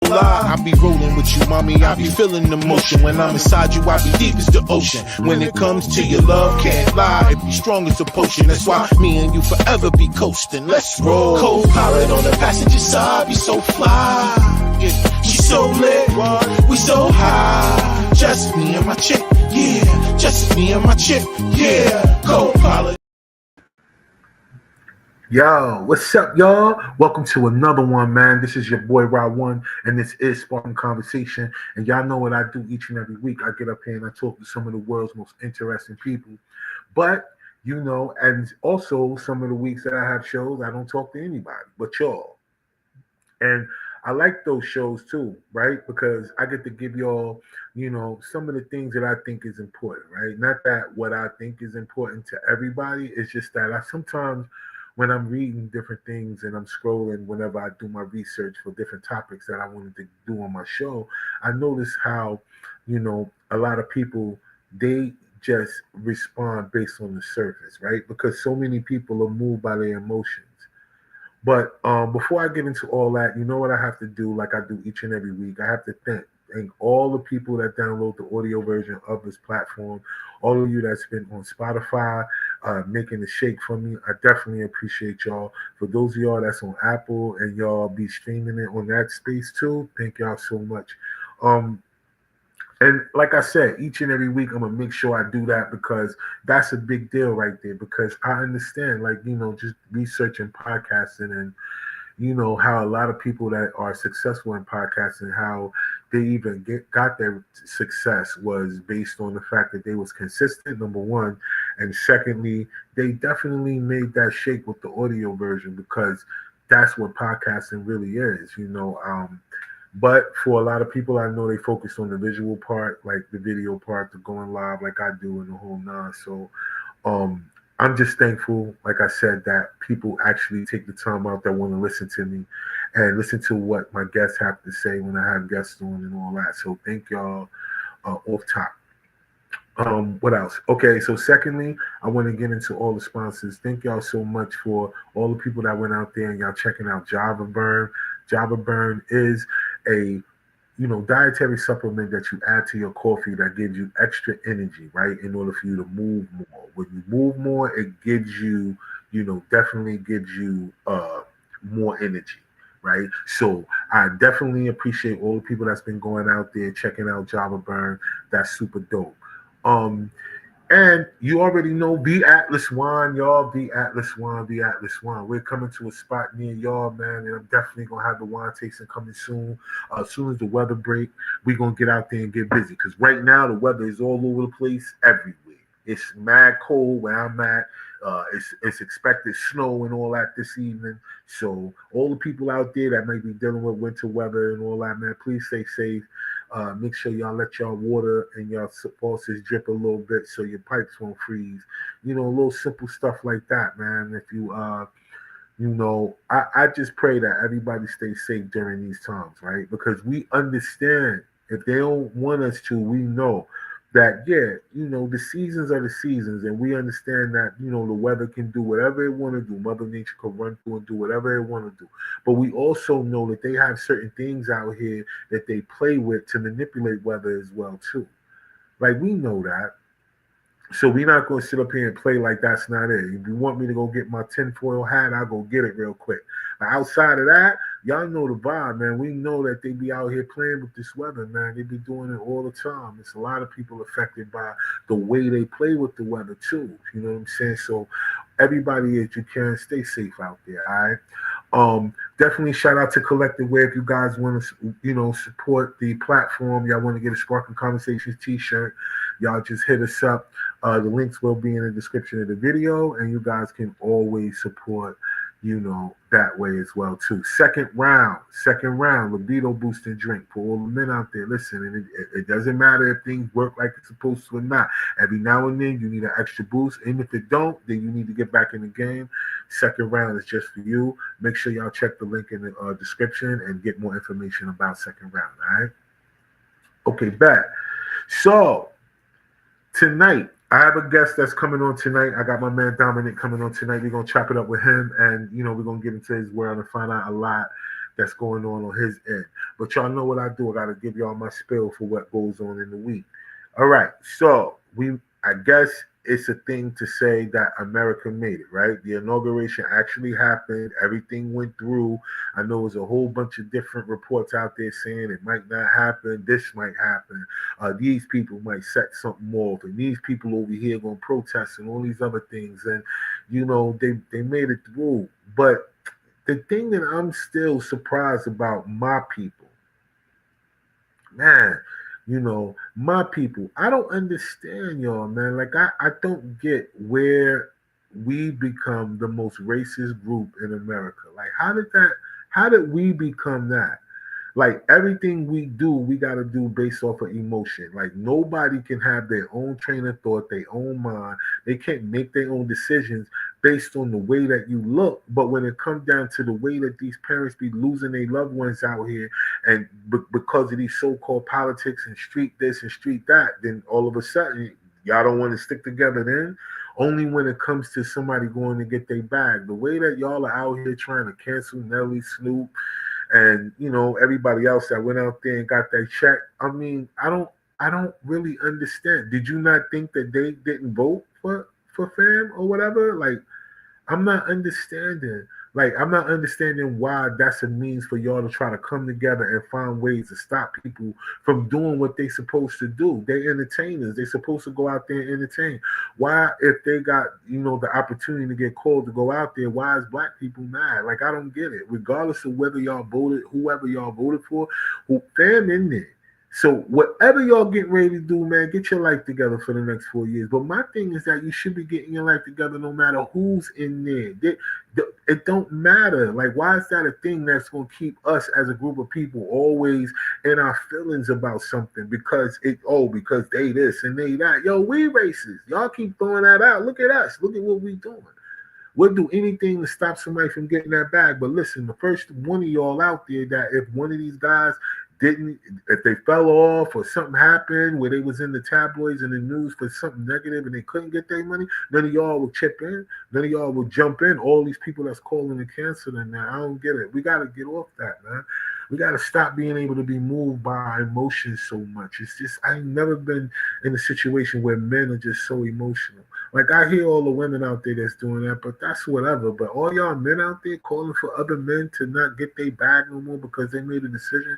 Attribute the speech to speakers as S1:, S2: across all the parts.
S1: lie. I be rolling with you, mommy, I be feeling the motion. When I'm inside you, I be deep as the ocean. When it comes to your love, can't lie, it be strong as a potion. That's why me and you forever be coasting. Let's roll. Co-pilot on the passenger side, be so fly. Yeah, she so lit, we so high. Just me and my chick, yeah. Just me and my chick, yeah. Co-pilot.
S2: Yo, what's up, y'all? Welcome to another one, man. This is your boy Rod One, and this is Sparking Conversation. And y'all know what I do each and every week. I get up here and I talk to some of the world's most interesting people. But you know, and also some of the weeks that I have shows, I don't talk to anybody but y'all. And I like those shows too, right? Because I get to give y'all, you know, some of the things that I think is important, right? Not that what I think is important to everybody. It's just that I sometimes, when I'm reading different things and I'm scrolling, whenever I do my research for different topics that I wanted to do on my show, I notice how, you know, a lot of people, they just respond based on the surface, right? Because so many people are moved by their emotions. But before I get into all that, you know what I have to do, like I do each and every week? I have to thank all the people that download the audio version of this platform, all of you that's been on Spotify, making the shake for me. I definitely appreciate y'all. For those of y'all that's on Apple and y'all be streaming it on that space too, thank y'all so much. And like I said, each and every week I'm gonna make sure I do that because that's a big deal right there. Because I understand, like, you know, just researching podcasting and you know how a lot of people that are successful in podcasting, how they even got their success was based on the fact that they was consistent, number one, and secondly, they definitely made that shake with the audio version because that's what podcasting really is, you know. But for a lot of people, I know they focus on the visual part, like the video part, the going live, like I do, and the whole nine. So, I'm just thankful, like I said, that people actually take the time out that want to listen to me and listen to what my guests have to say when I have guests on and all that. So thank y'all off top. What else? Okay, so secondly, I want to get into all the sponsors. Thank y'all so much for all the people that went out there and y'all checking out Java Burn. Java Burn is a dietary supplement that you add to your coffee that gives you extra energy, right? In order for you to move more. When you move more, it gives you, definitely gives you more energy, right? So I definitely appreciate all the people that's been going out there checking out Java Burn. That's super dope. And you already know Be Atlas Wine, y'all. Be Atlas Wine, Be Atlas Wine. We're coming to a spot near y'all, man, and I'm definitely gonna have the wine tasting coming soon. As soon as the weather break, we're gonna get out there and get busy. Because right now the weather is all over the place, everywhere. It's mad cold where I'm at. It's expected snow and all that this evening. So all the people out there that may be dealing with winter weather and all that, man, please stay safe. Make sure y'all let y'all water and y'all faucets drip a little bit so your pipes won't freeze. You know, little simple stuff like that, man. If you, I just pray that everybody stays safe during these times, right? Because we understand if they don't want us to, we know that, the seasons are the seasons, and we understand that, the weather can do whatever it want to do. Mother Nature can run through and do whatever it want to do. But we also know that they have certain things out here that they play with to manipulate weather as well, too. Like, we know that. So we're not going to sit up here and play like that's not it. If you want me to go get my tinfoil hat, I'll go get it real quick. But outside of that, y'all know the vibe, man. We know that they be out here playing with this weather, man. They be doing it all the time. It's a lot of people affected by the way they play with the weather, too. You know what I'm saying? So everybody, as you can, stay safe out there, all right? Definitely shout out to Collective Wear if you guys want to, support the platform. Y'all want to get a Sparking Conversations t-shirt, y'all just hit us up. The links will be in the description of the video, and you guys can always support, that way as well too. Second round, libido boosting drink for all the men out there. Listen, and it doesn't matter if things work like it's supposed to or not. Every now and then you need an extra boost, and if it don't, then you need to get back in the game. Second round is just for you. Make sure y'all check the link in the description and get more information about second round. All right. Okay, back. So tonight, I have a guest that's coming on tonight. I got my man DOMINIC coming on tonight. We're going to chop it up with him, and, we're going to get into his world and find out a lot that's going on his end. But y'all know what I do. I gotta give y'all my spill for what goes on in the week. All right, so I guess it's a thing to say that America made it, right? The inauguration actually happened. Everything went through. I know there's a whole bunch of different reports out there saying it might not happen. This might happen. These people might set something off, and these people over here gonna protest and all these other things. And they made it through. But the thing that I'm still surprised about my people, man, my people, I don't understand y'all, man. Like I don't get where we become the most racist group in America. Like how did we become that? Like everything we do, we got to do based off of emotion. Like nobody can have their own train of thought, their own mind. They can't make their own decisions based on the way that you look. But when it comes down to the way that these parents be losing their loved ones out here, and because of these so-called politics and street this and street that, then all of a sudden y'all don't want to stick together then. Only when it comes to somebody going to get their bag. The way that y'all are out here trying to cancel Nelly, Snoop, and everybody else that went out there and got that check. I mean, I don't really understand. Did you not think that they didn't vote for fam or whatever? Like, I'm not understanding. Like, I'm not understanding why that's a means for y'all to try to come together and find ways to stop people from doing what they supposed to do. They're entertainers. They're supposed to go out there and entertain. Why, if they got, the opportunity to get called to go out there, why is black people mad? Like, I don't get it. Regardless of whether y'all voted, whoever y'all voted for, fam in there. So whatever y'all getting ready to do, man, get your life together for the next 4 years. But my thing is that you should be getting your life together no matter who's in there. It don't matter. Like, why is that a thing that's going to keep us as a group of people always in our feelings about something? Because they this and they that. Yo, we racist. Y'all keep throwing that out. Look at us. Look at what we doing. We'll do anything to stop somebody from getting that bag. But listen, the first one of y'all out there that if one of these guys if they fell off or something happened where they was in the tabloids and the news for something negative and they couldn't get their money, none of y'all will chip in. None of y'all will jump in. All these people that's calling to cancel and now, I don't get it. We got to get off that, man. We got to stop being able to be moved by our emotions so much. It's just, I've never been in a situation where men are just so emotional. Like, I hear all the women out there that's doing that, but that's whatever. But all y'all men out there calling for other men to not get their bag no more because they made a decision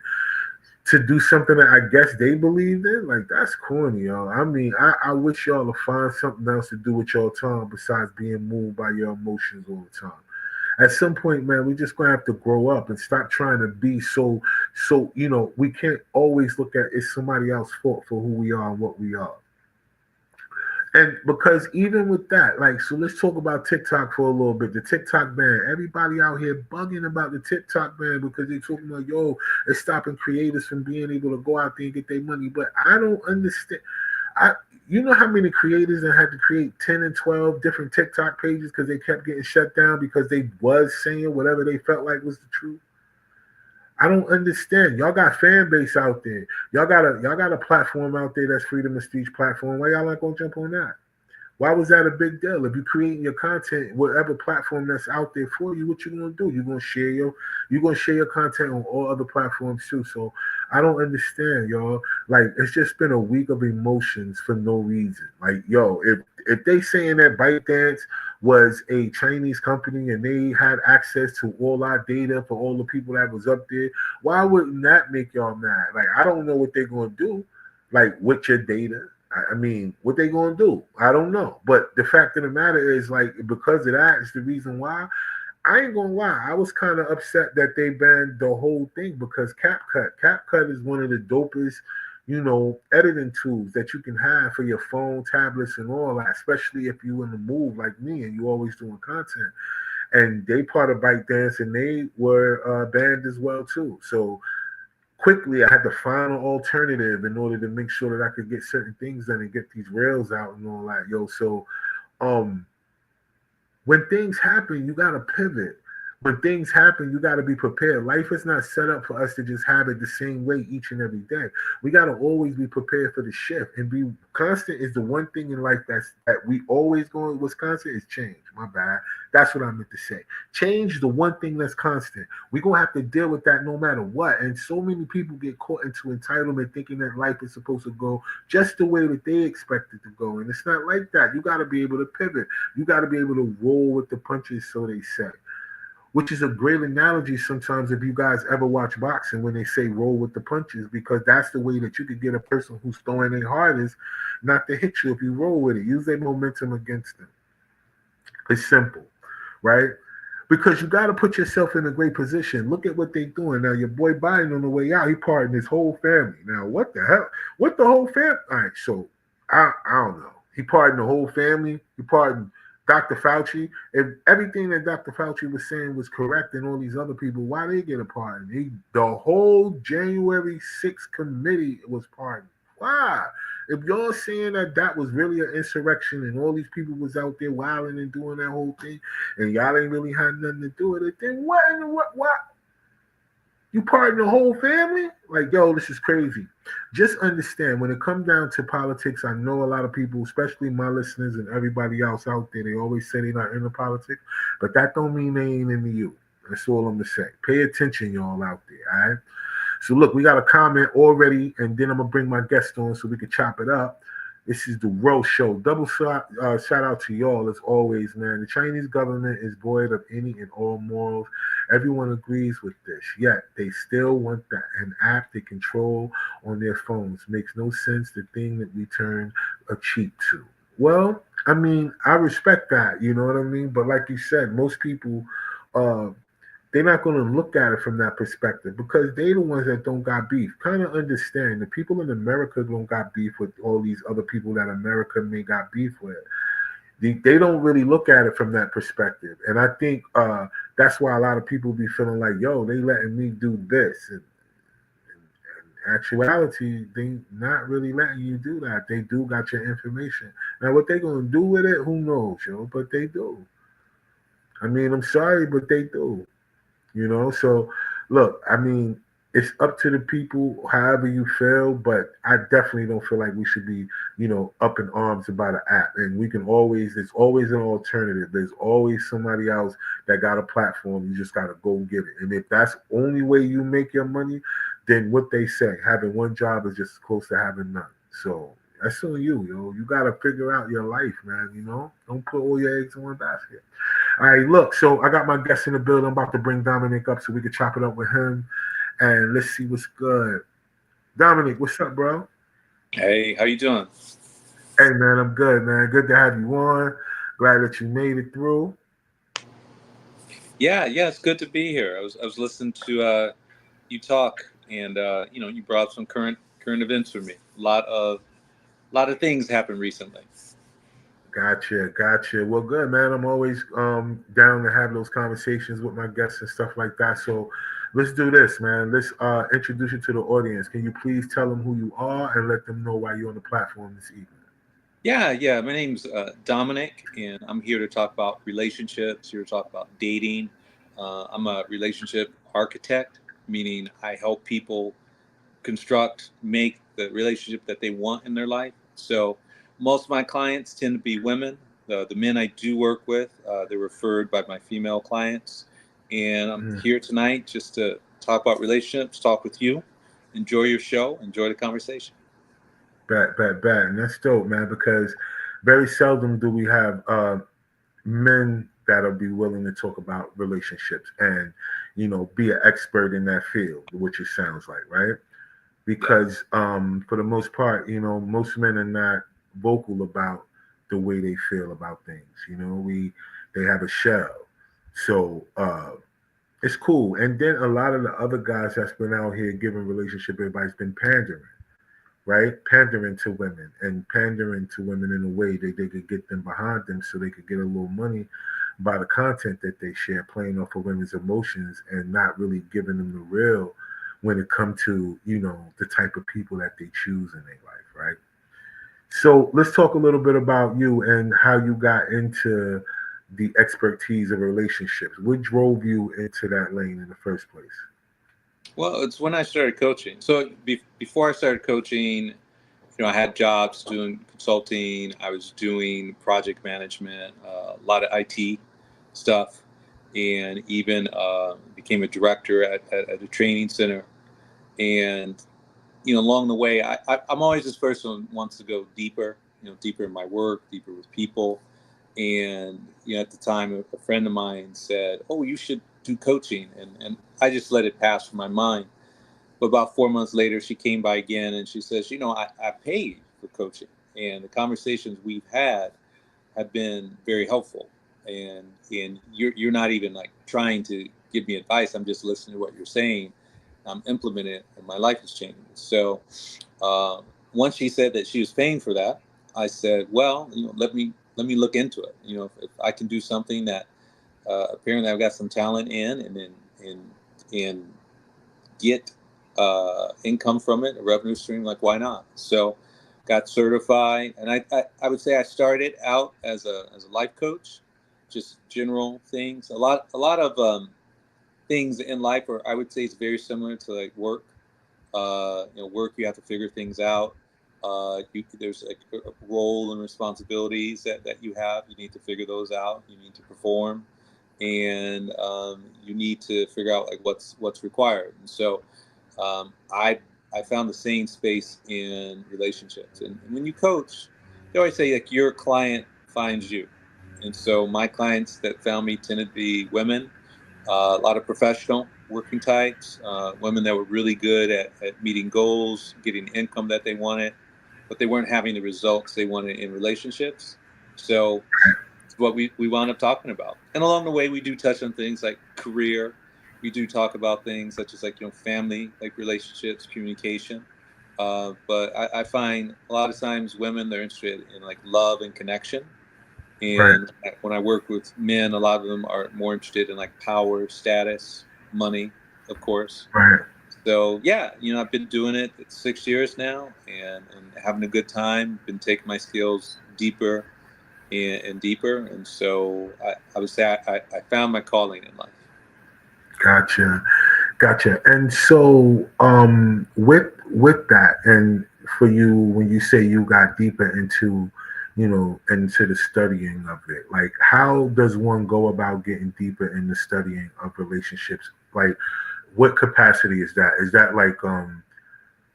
S2: to do something that I guess they believed in, like, that's corny, y'all. I mean, I wish y'all to find something else to do with your time besides being moved by your emotions all the time. At some point, man, we just gonna have to grow up and stop trying to be so. We can't always look at it's somebody else's fault for who we are and what we are. And because even with that, like, so let's talk about TikTok for a little bit. The TikTok ban. Everybody out here bugging about the TikTok ban because they talking about, it's stopping creators from being able to go out there and get their money. But I don't understand. You know how many creators that had to create 10 and 12 different TikTok pages because they kept getting shut down because they was saying whatever they felt like was the truth? I don't understand. Y'all got fan base out there. Y'all got a platform out there that's freedom of speech platform. Why y'all not gonna jump on that? Why was that a big deal? If you're creating your content, whatever platform that's out there for you, what you gonna do? You're gonna share your content on all other platforms too. So I don't understand, y'all. Like, it's just been a week of emotions for no reason. Like, if they saying that ByteDance was a Chinese company and they had access to all our data for all the people that was up there, why wouldn't that make y'all mad? Like, I don't know what they're gonna do, like, with your data. I mean, what they gonna do? I don't know. But the fact of the matter is, like, because of that is the reason why. I ain't gonna lie, I was kind of upset that they banned the whole thing because CapCut is one of the dopest, editing tools that you can have for your phone, tablets, and all that, especially if you in the move like me and you always doing content. And they part of ByteDance and they were banned as well too. So quickly, I had to find an alternative in order to make sure that I could get certain things done and get these rails out and all that, So when things happen, you gotta pivot. when things happen, you got to be prepared. Life is not set up for us to just have it the same way each and every day. We got to always be prepared for the shift and be constant. Is the one thing in life that we always going. What's constant is change. My bad. That's what I meant to say. Change is the one thing that's constant. We're gonna have to deal with that no matter what. And so many people get caught into entitlement, thinking that life is supposed to go just the way that they expect it to go, and it's not like that. You got to be able to pivot. You got to be able to roll with the punches, so they say, which is a great analogy sometimes if you guys ever watch boxing when they say roll with the punches, because that's the way that you could get a person who's throwing their hardest not to hit you if you roll with it. Use their momentum against them. It's simple, right? Because you got to put yourself in a great position. Look at what they're doing. Now, your boy Biden on the way out, he pardoned his whole family. Now, what the hell? What the whole family? All right, so I don't know. He pardoned the whole family. He pardoned Dr. Fauci. If everything that Dr. Fauci was saying was correct and all these other people, why they get a pardon? The whole January 6th committee was pardoned. Why? If y'all saying that was really an insurrection and all these people was out there wilding and doing that whole thing, and y'all ain't really had nothing to do with it, then what in the what? You pardon the whole family? Like, yo, this is crazy. Just understand, when it comes down to politics, I know a lot of people, especially my listeners and everybody else out there, they always say they're not into politics, but that don't mean they ain't into you. That's all I'm going to say. Pay attention, y'all out there, all right? So, look, we got a comment already, and then I'm going to bring my guest on so we can chop it up. This is the Row Show. Double shout out to y'all as always, man. The Chinese government is void of any and all morals. Everyone agrees with this, yet they still want an app they control on their phones. Makes no sense, the thing that we turn a cheek to. Well, I mean, I respect that, you know what I mean? But like you said, most people, they're not going to look at it from that perspective because they're the ones that don't got beef. Kind of understand, the people in America don't got beef with all these other people that America may got beef with. They don't really look at it from that perspective. And I think that's why a lot of people be feeling like, yo, they letting me do this. And in actuality, they not really letting you do that. They do got your information. Now, what they going to do with it, who knows, yo? But they do. I mean, I'm sorry, but they do. You know? So, look, I mean, it's up to the people, however you feel, but I definitely don't feel like we should be, up in arms about an app. And there's always an alternative. There's always somebody else that got a platform. You just got to go get it. And if that's the only way you make your money, then what they say, having one job is just as close to having none. So that's on you, yo. You got to figure out your life, man, Don't put all your eggs in one basket. All right, look, so I got my guest in the building. I'm about to bring Dominic up so we can chop it up with him. And let's see what's good. Dominic, what's up, bro?
S3: Hey, how you doing?
S2: Hey, man, I'm good, man. Good to have you on. Glad that you made it through.
S3: Yeah, it's good to be here. I was listening to you talk, and you brought up some current events for me. A lot of things happened recently.
S2: Gotcha. Well, good, man. I'm always down to have those conversations with my guests and stuff like that. So let's do this, man. Let's introduce you to the audience. Can you please tell them who you are and let them know why you're on the platform this evening?
S3: Yeah. My name's Dominic, and I'm here to talk about relationships, here to talk about dating. I'm a relationship architect, meaning I help people make the relationship that they want in their life. So most of my clients tend to be women. The men I do work with, they're referred by my female clients. And I'm here tonight just to talk about relationships, talk with you, enjoy your show, enjoy the conversation.
S2: Bet. And that's dope, man, because very seldom do we have men that'll be willing to talk about relationships and, be an expert in that field, which it sounds like, right? Because for the most part, most men are not vocal about the way they feel about things. They have a shell. So it's cool. And then a lot of the other guys that's been out here giving relationship advice been pandering, right? Pandering to women in a way that they could get them behind them so they could get a little money by the content that they share, playing off of women's emotions and not really giving them the real when it comes to, the type of people that they choose in their life, right? So let's talk a little bit about you and how you got into the expertise of relationships? What drove you into that lane in the first place?
S3: Well, it's when I started coaching. So before I started coaching, I had jobs doing consulting. I was doing project management, a lot of IT stuff, and even became a director at a training center. And along the way, I'm always this person who wants to go deeper, deeper in my work, deeper with people. And at the time, a friend of mine said, "Oh, you should do coaching," and I just let it pass from my mind. But about 4 months later, she came by again and she says, I paid for coaching, and the conversations we've had have been very helpful. And you're not even like trying to give me advice. I'm just listening to what you're saying. I'm implementing it, and my life is changing. So uh, once she said that she was paying for that, I said, well, let me look into it. If I can do something that apparently I've got some talent in, and get income from it, a revenue stream, like why not? So got certified, and I would say I started out as a life coach, just general things. A lot of things in life, or I would say it's very similar to like work. Work, you have to figure things out. There's like a role and responsibilities that you have. You need to figure those out. You need to perform, and you need to figure out like what's required. And so I found the same space in relationships. And when you coach, they always say like your client finds you. And so my clients that found me tended to be women, a lot of professional working types, women that were really good at meeting goals, getting the income that they wanted, but they weren't having the results they wanted in relationships. So it's what we wound up talking about. And along the way, we do touch on things like career. We do talk about things such as like, family, like relationships, communication. But I find a lot of times women, they're interested in like love and connection.
S2: Right.
S3: And when I work with men, a lot of them are more interested in like power, status, money, of course.
S2: Right.
S3: So yeah, I've been doing it 6 years now, and having a good time. Been taking my skills deeper and deeper, and so I would say I found my calling in life.
S2: Gotcha. Gotcha. And so, with that, and for you, when you say you got deeper into, into the studying of it, like how does one go about getting deeper in the studying of relationships? Like, what capacity is that? Is that like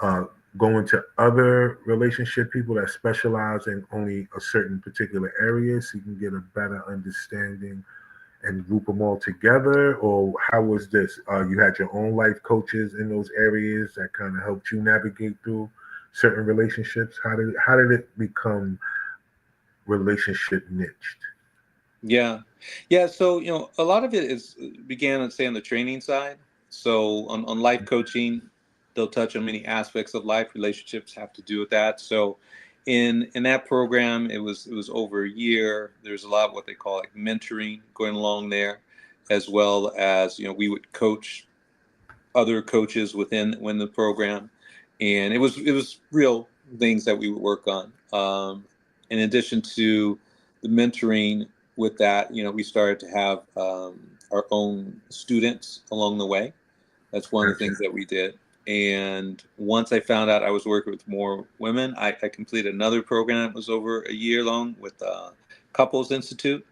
S2: uh, going to other relationship people that specialize in only a certain particular area, so you can get a better understanding and group them all together? Or how was this? You had your own life coaches in those areas that kind of helped you navigate through certain relationships. How did it become relationship niched?
S3: Yeah, yeah. So a lot of it is began, let's say, on the training side. So on life coaching, they'll touch on many aspects of life. Relationships have to do with that. So in that program, it was over a year. There's a lot of what they call like mentoring going along there, as well as we would coach other coaches within the program, and it was real things that we would work on. In addition to the mentoring, with that, we started to have our own students along the way. That's one of the
S2: Gotcha.
S3: things that we did. And once I found out I was working with more women, I completed another program that was over a year long with Couples Institute.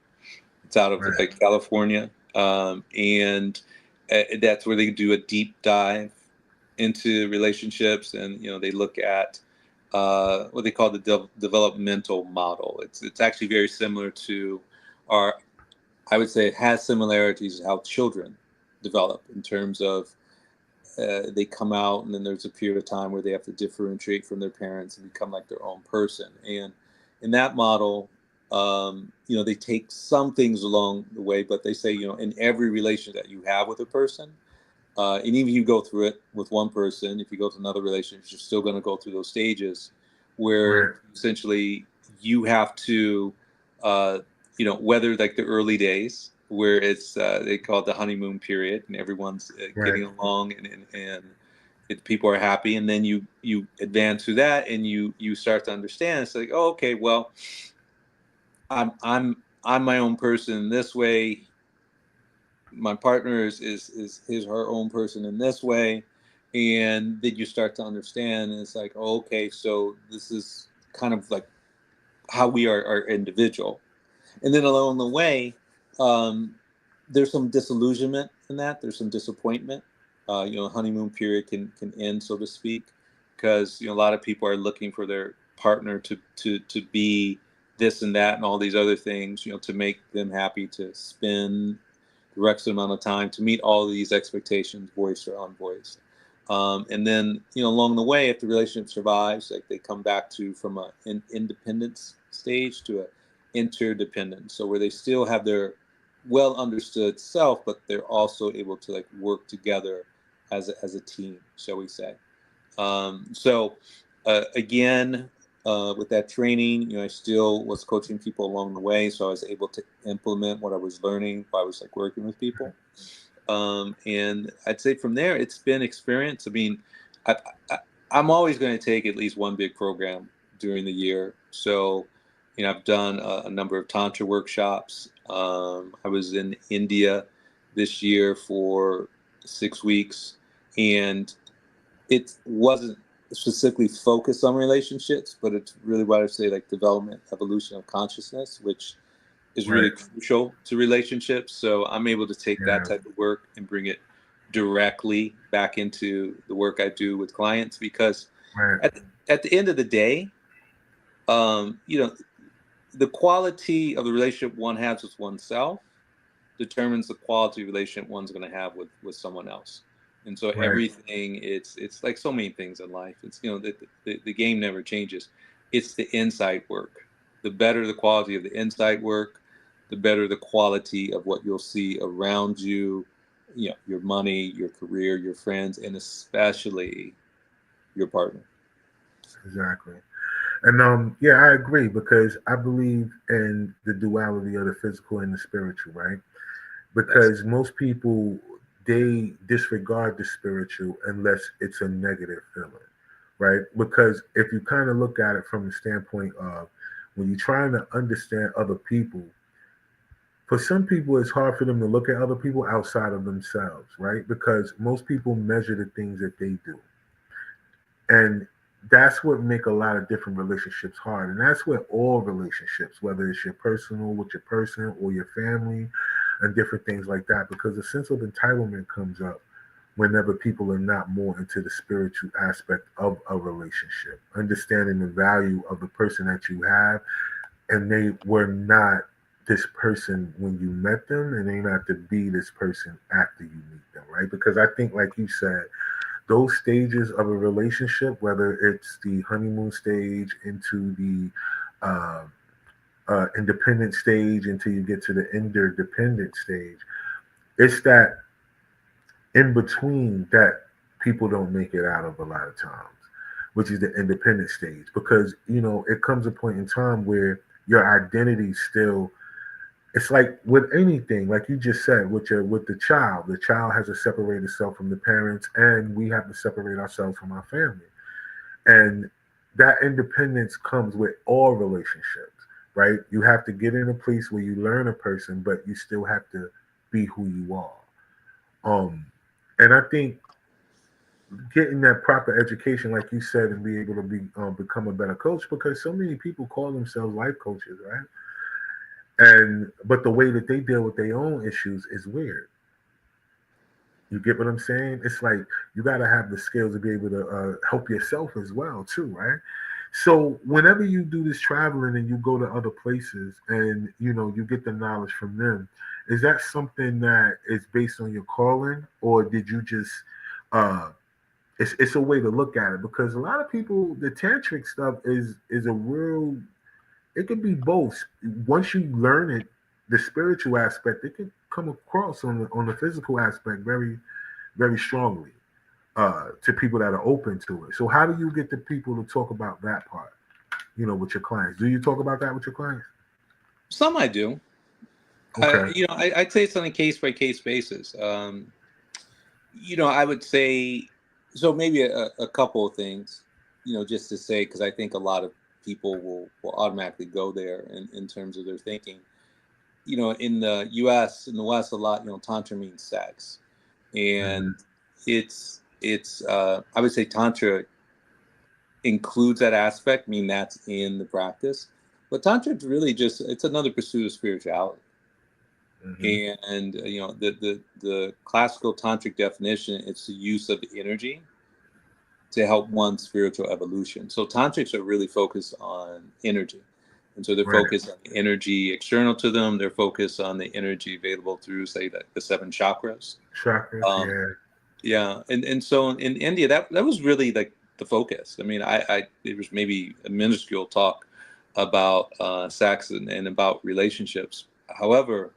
S3: It's out of
S2: Right.
S3: California, and that's where they do a deep dive into relationships, and they look at what they call the developmental model. It's actually very similar to our. I would say it has similarities to how children develop in terms of they come out, and then there's a period of time where they have to differentiate from their parents and become like their own person. And in that model, they take some things along the way, but they say, in every relation that you have with a person, and even if you go through it with one person, if you go to another relationship, you're still going to go through those stages where
S2: Right.
S3: essentially you have to, weather like the early days where it's they call it the honeymoon period, and everyone's
S2: Right.
S3: getting along, and people are happy, and then you advance through that, and you start to understand. It's like, oh, okay, well, I'm I'm my own person in this way. My partner is her own person in this way. And then you start to understand, and it's like, oh, okay, so this is kind of like how we are individual. And then along the way, um, there's some disillusionment in that. There's some disappointment. Honeymoon period can end, so to speak, because a lot of people are looking for their partner to be this and that and all these other things, to make them happy, to spend the requisite amount of time, to meet all of these expectations, voiced or unvoiced. And then, along the way, if the relationship survives, like they come back to from an independence stage to a interdependence. So where they still have their well understood self, but they're also able to like work together as a team, shall we say. Again, with that training, I still was coaching people along the way. So I was able to implement what I was learning while I was like working with people. And I'd say from there, it's been experience. I mean, I'm always going to take at least one big program during the year. So, I've done a number of Tantra workshops. I was in India this year for 6 weeks, and it wasn't specifically focused on relationships, but it's really what I say, like development, evolution of consciousness, which is really crucial to relationships. So I'm able to take that type of work and bring it directly back into the work I do with clients, because at the end of the day, the quality of the relationship one has with oneself determines the quality of relationship one's going to have with someone else. And so everything, it's like so many things in life. It's, the game never changes. It's the inside work. The better the quality of the inside work, the better the quality of what you'll see around you, your money, your career, your friends, and especially your partner.
S2: Exactly. And yeah, I agree, because I believe in the duality of the physical and the spiritual, right? Because most people, they disregard the spiritual unless it's a negative feeling, right? Because if you kind of look at it from the standpoint of when you're trying to understand other people, for some people it's hard for them to look at other people outside of themselves, right? Because most people measure the things that they do. And that's what make a lot of different relationships hard. And that's what all relationships, whether it's your personal with your person or your family and different things like that, because a sense of entitlement comes up whenever people are not more into the spiritual aspect of a relationship, understanding the value of the person that you have, and they were not this person when you met them, and they not to be this person after you meet them, right? Because I think, like you said, those stages of a relationship, whether it's the honeymoon stage into the independent stage until you get to the interdependent stage, it's that in between that people don't make it out of a lot of times, which is the independent stage. Because, it comes a point in time where your identity still, it's like with anything, like you just said, with the child has to separate itself from the parents, and we have to separate ourselves from our family. And that independence comes with all relationships, right? You have to get in a place where you learn a person, but you still have to be who you are. And I think getting that proper education, like you said, and be able to become a better coach, because so many people call themselves life coaches, right? But the way that they deal with their own issues is weird. You get what I'm saying? It's like you got to have the skills to be able to help yourself as well, too, right? So whenever you do this traveling and you go to other places and you get the knowledge from them, is that something that is based on your calling, or did you just it's a way to look at it? Because a lot of people, the tantric stuff is a real, it can be both. Once you learn it, the spiritual aspect, it can come across on the physical aspect very, very strongly to people that are open to it. So how do you get the people to talk about that part, with your clients? Do you talk about that with your clients?
S3: Some I do.
S2: Okay.
S3: I'd say it's on a case by case basis. I would say, so maybe a couple of things, just to say, because I think a lot of people will automatically go there in terms of their thinking. in the U.S. in the West, a lot, tantra means sex, and it's I would say tantra includes that aspect. I mean, that's in the practice, but tantra is really just, it's another pursuit of spirituality. And the classical tantric definition, it's the use of the energy to help one's spiritual evolution. So tantrics are really focused on energy. And so they're focused on the energy external to them. They're focused on the energy available through, say, the 7 chakras. Yeah. And so in India, that was really like the focus. I mean, it was maybe a minuscule talk about sex and about relationships. However,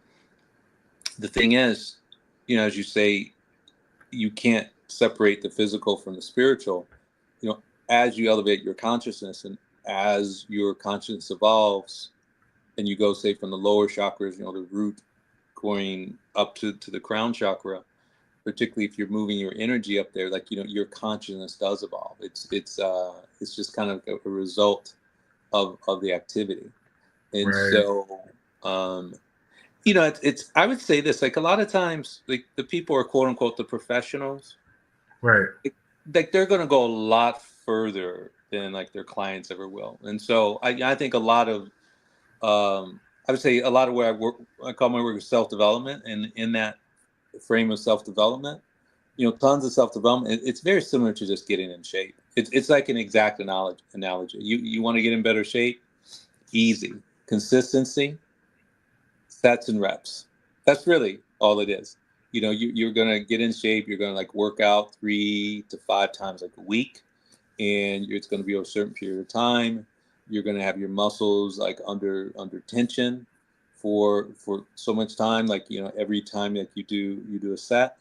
S3: the thing is, as you say, you can't separate the physical from the spiritual. As you elevate your consciousness and as your consciousness evolves, and you go, say, from the lower chakras, the root going up to the crown chakra, particularly if you're moving your energy up there, like, your consciousness does evolve. It's just kind of a result of the activity. And so, it's I would say this, like, a lot of times, like, the people are quote unquote the professionals, like they're going to go a lot further than like their clients ever will. And so I think a lot of I would say a lot of where I work, I call my work self-development, and in that frame of self-development, tons of self-development, it's very similar to just getting in shape. It's like an exact analogy. You want to get in better shape, easy. Consistency, sets and reps. That's really all it is. You're going to get in shape. You're going to like work out 3 to 5 times like a week, and it's going to be over a certain period of time. You're going to have your muscles like under tension for so much time. Like, every time that you do a set,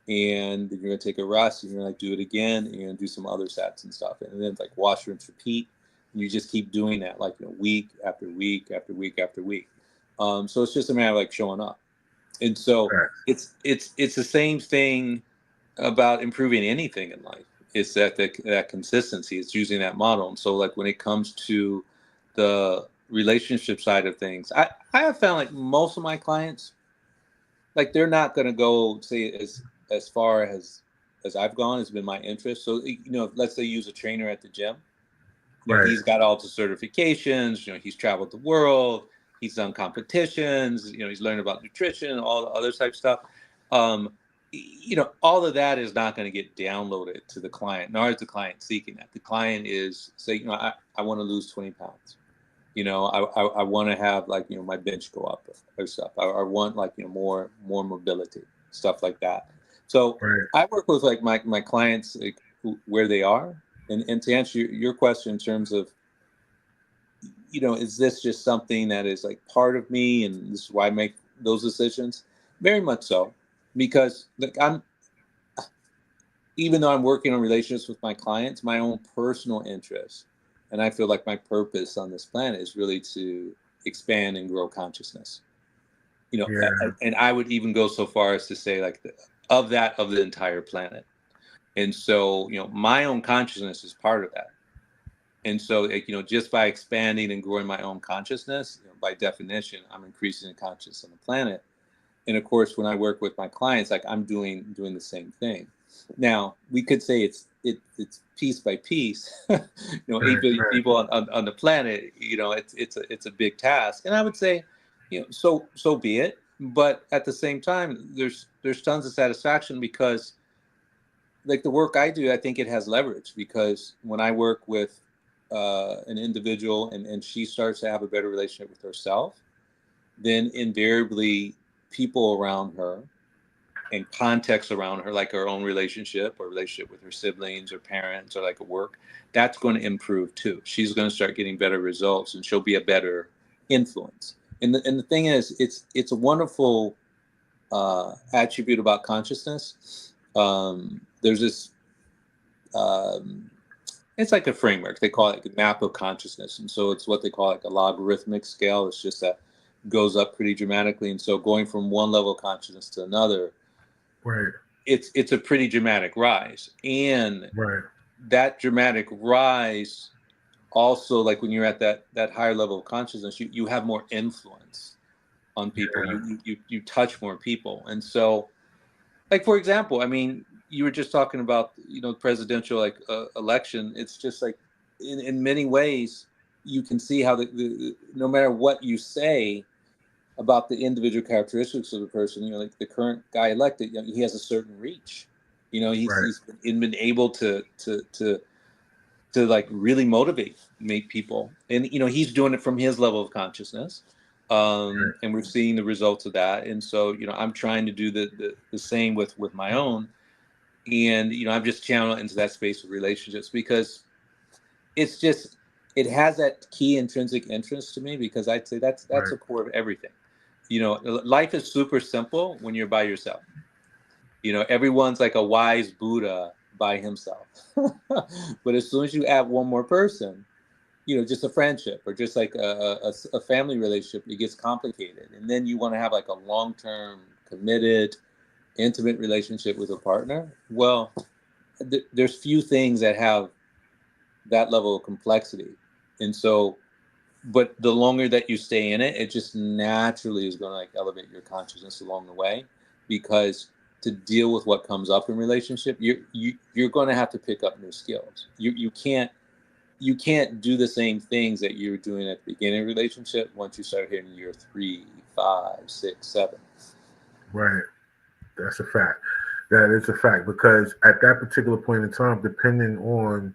S3: and then you're going to take a rest, and you're going to like do it again, and you're going to do some other sets and stuff. And then like wash, rinse, repeat. And you just keep doing that, like, week after week after week after week. So it's just a matter of like showing up. And so it's the same thing about improving anything in life. It's that consistency. It's using that model. And so like when it comes to the relationship side of things, I have found like most of my clients, like, they're not going to go, say, as far as I've gone has been my interest. So, let's say use a trainer at the gym. He's got all the certifications, he's traveled the world. He's done competitions, he's learned about nutrition, all the other type stuff. All of that is not going to get downloaded to the client, nor is the client seeking that. The client is saying, I want to lose 20 pounds. I want to have like, my bench go up or stuff. I want like, more mobility, stuff like that. So I work with like my clients, like, where they are. And to answer your question in terms of, is this just something that is like part of me and this is why I make those decisions? Very much so, because like even though I'm working on relationships with my clients, my own personal interest, and I feel like my purpose on this planet is really to expand and grow consciousness. And I would even go so far as to say like of the entire planet. And so, my own consciousness is part of that. And so, like, just by expanding and growing my own consciousness, by definition, I'm increasing the consciousness on the planet. And of course, when I work with my clients, like, I'm doing the same thing. Now, we could say it's piece by piece. 8 billion people on the planet. It's a big task. And I would say, so be it. But at the same time, there's tons of satisfaction because, like, the work I do, I think it has leverage, because when I work with an individual and she starts to have a better relationship with herself, then invariably people around her and context around her, like her own relationship or relationship with her siblings or parents or like at work, that's going to improve too. She's going to start getting better results and she'll be a better influence. And the thing is, it's a wonderful attribute about consciousness. There's this, it's like a framework. They call it a map of consciousness. And so it's what they call like a logarithmic scale. It's just that goes up pretty dramatically. And so going from one level of consciousness to another, it's a pretty dramatic rise. And that dramatic rise also, like when you're at that higher level of consciousness, you have more influence on people.
S2: Yeah.
S3: You touch more people. And so, like, for example, I mean, you were just talking about, presidential election. It's just like in many ways you can see how the no matter what you say about the individual characteristics of the person, like the current guy elected, he has a certain reach.
S2: Right.
S3: He's been able to like really make people, and he's doing it from his level of consciousness,
S2: Right.
S3: and we're seeing the results of that. And so I'm trying to do the same with my own, and I'm just channeling into that space of relationships, because it's just, it has that key intrinsic interest to me, because I'd say that's
S2: Right.
S3: a core of everything. Life is super simple when you're by yourself. Everyone's like a wise Buddha by himself. But as soon as you add one more person, just a friendship or just like a family relationship, it gets complicated. And then you want to have like a long-term, committed, intimate relationship with a partner. Well, there's few things that have that level of complexity. And so, but the longer that you stay in it, it just naturally is going to like elevate your consciousness along the way, because to deal with what comes up in relationship, you're going to have to pick up new skills. You can't do the same things that you were doing at the beginning of the relationship once you start hitting year 3, 5, 6, 7.
S2: Right. That's a fact. That is a fact, because at that particular point in time, depending on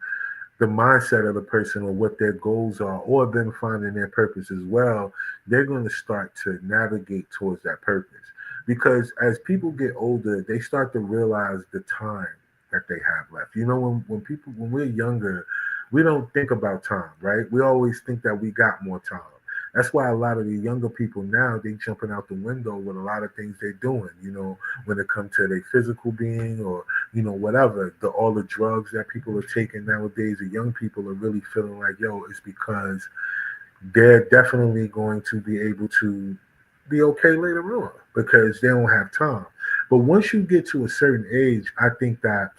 S2: the mindset of the person or what their goals are, or them finding their purpose as well, they're going to start to navigate towards that purpose. Because as people get older, they start to realize the time that they have left. When we're younger, we don't think about time, right? We always think that we got more time. That's why a lot of the younger people now, they jumping out the window with a lot of things they're doing, when it comes to their physical being, or, whatever, all the drugs that people are taking nowadays, the young people are really feeling like, yo, it's because they're definitely going to be able to be okay later on, because they don't have time. But once you get to a certain age, I think that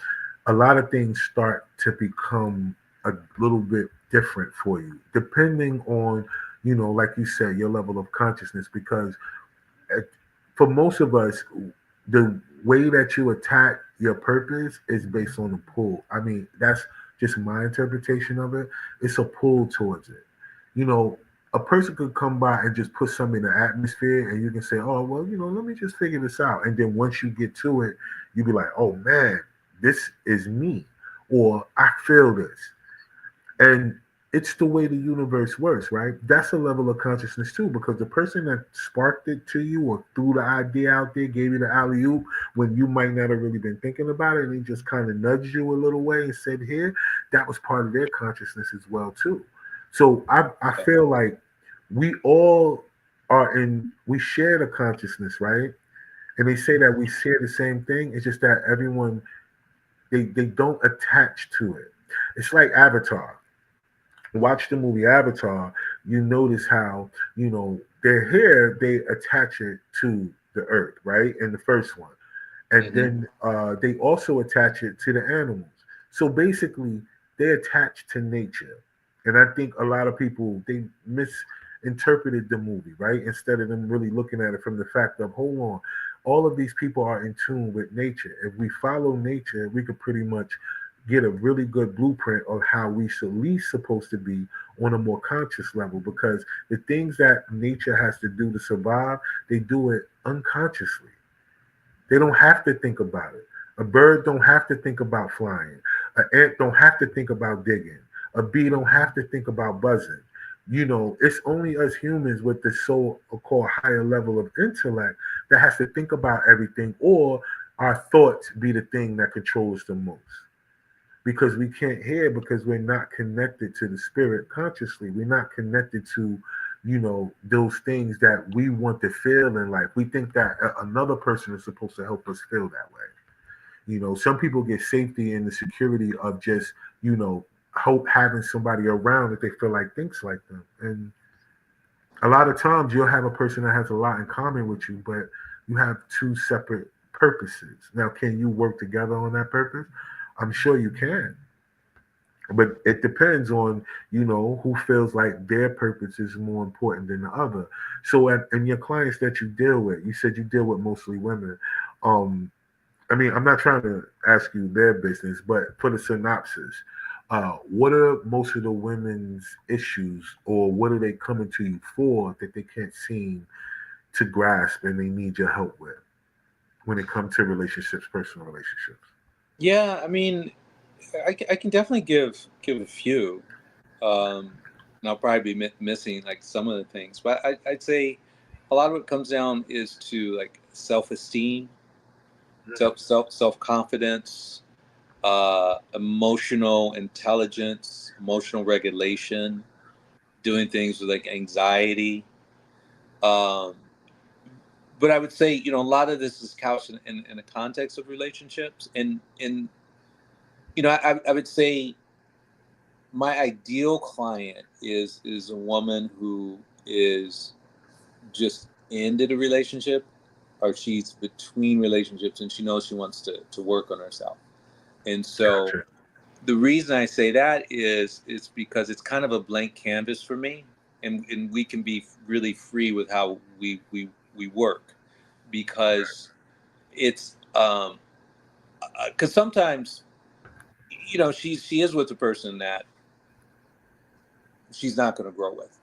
S2: a lot of things start to become a little bit different for you, depending on, like you said, your level of consciousness. Because uh, for most of us, the way that you attack your purpose is based on the pull. I mean, that's just my interpretation of it. It's a pull towards it. You know, a person could come by and just put something in the atmosphere, and you can say, oh, well, let me just figure this out. And then once you get to it, you be like, oh man, this is me, or I feel this. And it's the way the universe works, right? That's a level of consciousness too, because the person that sparked it to you or threw the idea out there, gave you the alley oop when you might not have really been thinking about it, and he just kind of nudged you a little way and said, here, that was part of their consciousness as well too. So I feel like we all we share the consciousness, right? And they say that we share the same thing. It's just that everyone, they don't attach to it. It's like Avatar. Watch the movie Avatar, you notice how, their hair, they attach it to the earth, right? In the first one. And
S3: Mm-hmm.
S2: then they also attach it to the animals. So basically, they attach to nature. And I think a lot of people, they misinterpreted the movie, right? Instead of them really looking at it from the fact of, hold on, all of these people are in tune with nature. If we follow nature, we could pretty much get a really good blueprint of how we should at least supposed to be on a more conscious level, because the things that nature has to do to survive, they do it unconsciously. They don't have to think about it. A bird don't have to think about flying. An ant don't have to think about digging. A bee don't have to think about buzzing. It's only us humans with the so-called higher level of intellect that has to think about everything, or our thoughts be the thing that controls the most, because we can't hear, because we're not connected to the spirit consciously. We're not connected to, those things that we want to feel in life. We think that another person is supposed to help us feel that way. Some people get safety in the security of just, hope having somebody around that they feel like thinks like them. And a lot of times you'll have a person that has a lot in common with you, but you have two separate purposes. Now, can you work together on that purpose? I'm sure you can. But it depends on, who feels like their purpose is more important than the other. So, and your clients that you deal with, you said you deal with mostly women. Um, I mean, I'm not trying to ask you their business, but for the synopsis, what are most of the women's issues, or what are they coming to you for that they can't seem to grasp and they need your help with when it comes to relationships, personal relationships?
S3: Yeah, I mean, I can definitely give a few, and I'll probably be missing like some of the things, but I'd say a lot of it comes down is to like self esteem, self confidence, emotional intelligence, emotional regulation, doing things with like anxiety. Um, but I would say, a lot of this is couched in the context of relationships. And I would say my ideal client is a woman who is just ended a relationship, or she's between relationships and she knows she wants to work on herself. And so
S2: Gotcha.
S3: the reason I say that is because it's kind of a blank canvas for me, and we can be really free with how we work, because it's because sometimes she is with a person that she's not going to grow with,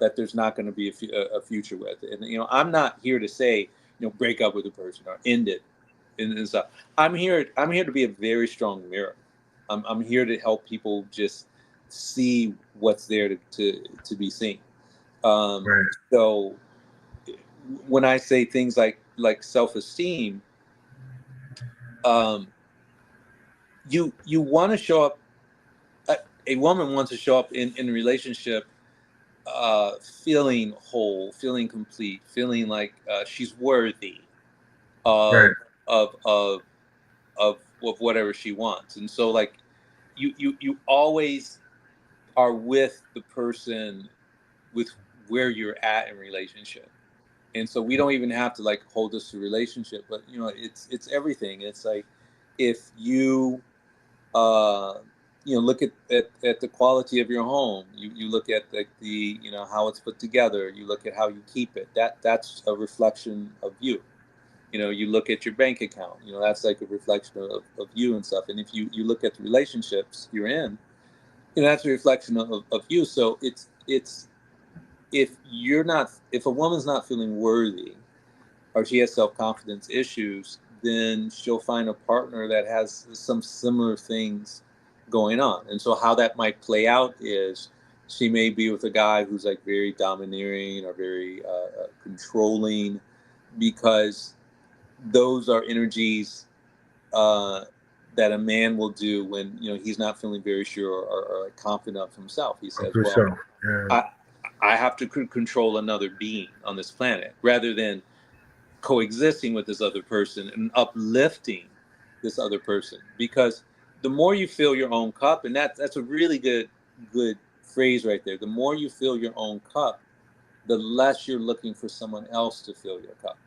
S3: that there's not going to be a future with. And I'm not here to say break up with a person or end it and stuff. I'm here to be a very strong mirror. I'm here to help people just see what's there to be seen.
S2: Right.
S3: So when I say things like self-esteem, um, you want to show up. A woman wants to show up in a relationship feeling whole, feeling complete, feeling like she's worthy
S2: Right.
S3: of of of of whatever she wants. And so like you always are with the person with where you're at in relationship. And so we don't even have to like hold this to relationship, but it's everything. It's like if you uh, look at the quality of your home. You look at the how it's put together. You look at how you keep it. That's a reflection of you. You look at your bank account. That's like a reflection of you and stuff. And if you look at the relationships you're in, that's a reflection of you. So it's if a woman's not feeling worthy, or she has self-confidence issues, then she'll find a partner that has some similar things going on. And so how that might play out is she may be with a guy who's like very domineering or very controlling, because those are energies uh, that a man will do when he's not feeling very sure or like confident of himself. He says,
S2: For
S3: well,
S2: sure. Yeah.
S3: i I have to control another being on this planet, rather than coexisting with this other person and uplifting this other person. Because the more you fill your own cup, and that's a really good phrase right there, the more you fill your own cup, the less you're looking for someone else to fill your cup.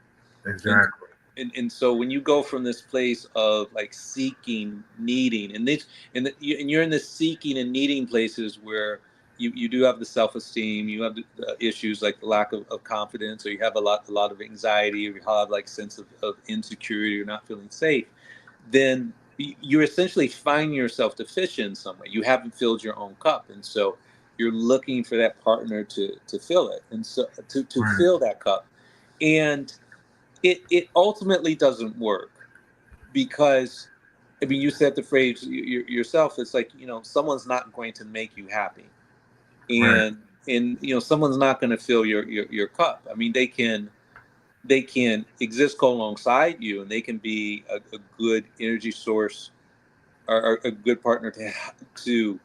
S3: and
S2: Exactly.
S3: and so when you go from this place of like seeking, needing, and you're in the seeking and needing places where you do have the self-esteem, you have the issues like the lack of confidence, or you have a lot of anxiety, or you have like sense of insecurity, you're not feeling safe, then you're essentially finding yourself deficient in some way. You haven't filled your own cup, and so you're looking for that partner to fill it, and so to
S2: Right.
S3: fill that cup. And it ultimately doesn't work, because I mean, you said the phrase yourself. It's like someone's not going to make you happy,
S2: Right.
S3: and someone's not going to fill your cup. I mean, they can exist alongside you, and they can be a good energy source, or a good partner to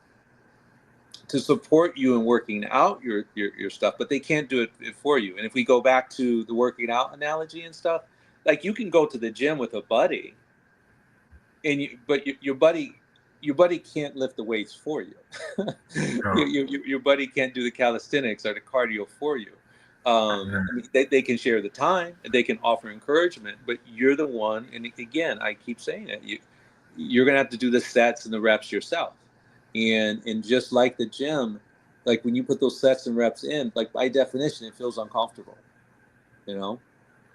S3: to support you in working out your stuff, but they can't do it for you. And if we go back to the working out analogy and stuff, like you can go to the gym with a buddy, and but your buddy can't lift the weights for you.
S2: No.
S3: Your buddy can't do the calisthenics or the cardio for you.
S2: Yeah.
S3: I mean, they can share the time and they can offer encouragement, but you're the one. And again, I keep saying it. You're gonna have to do the sets and the reps yourself. And just like the gym, like when you put those sets and reps in, like by definition, it feels uncomfortable, you know?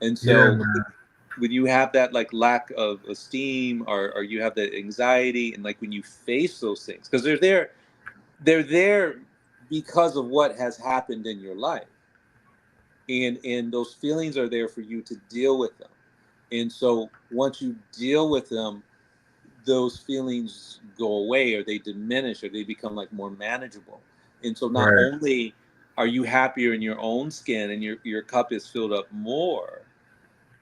S3: And
S2: Yeah,
S3: so
S2: man.
S3: when you have that like lack of esteem, or you have that anxiety, and like when you face those things, because they're there because of what has happened in your life, and those feelings are there for you to deal with them. And so once you deal with them, those feelings go away, or they diminish, or they become like more manageable. And so not
S2: Right.
S3: only are you happier in your own skin, and your cup is filled up more,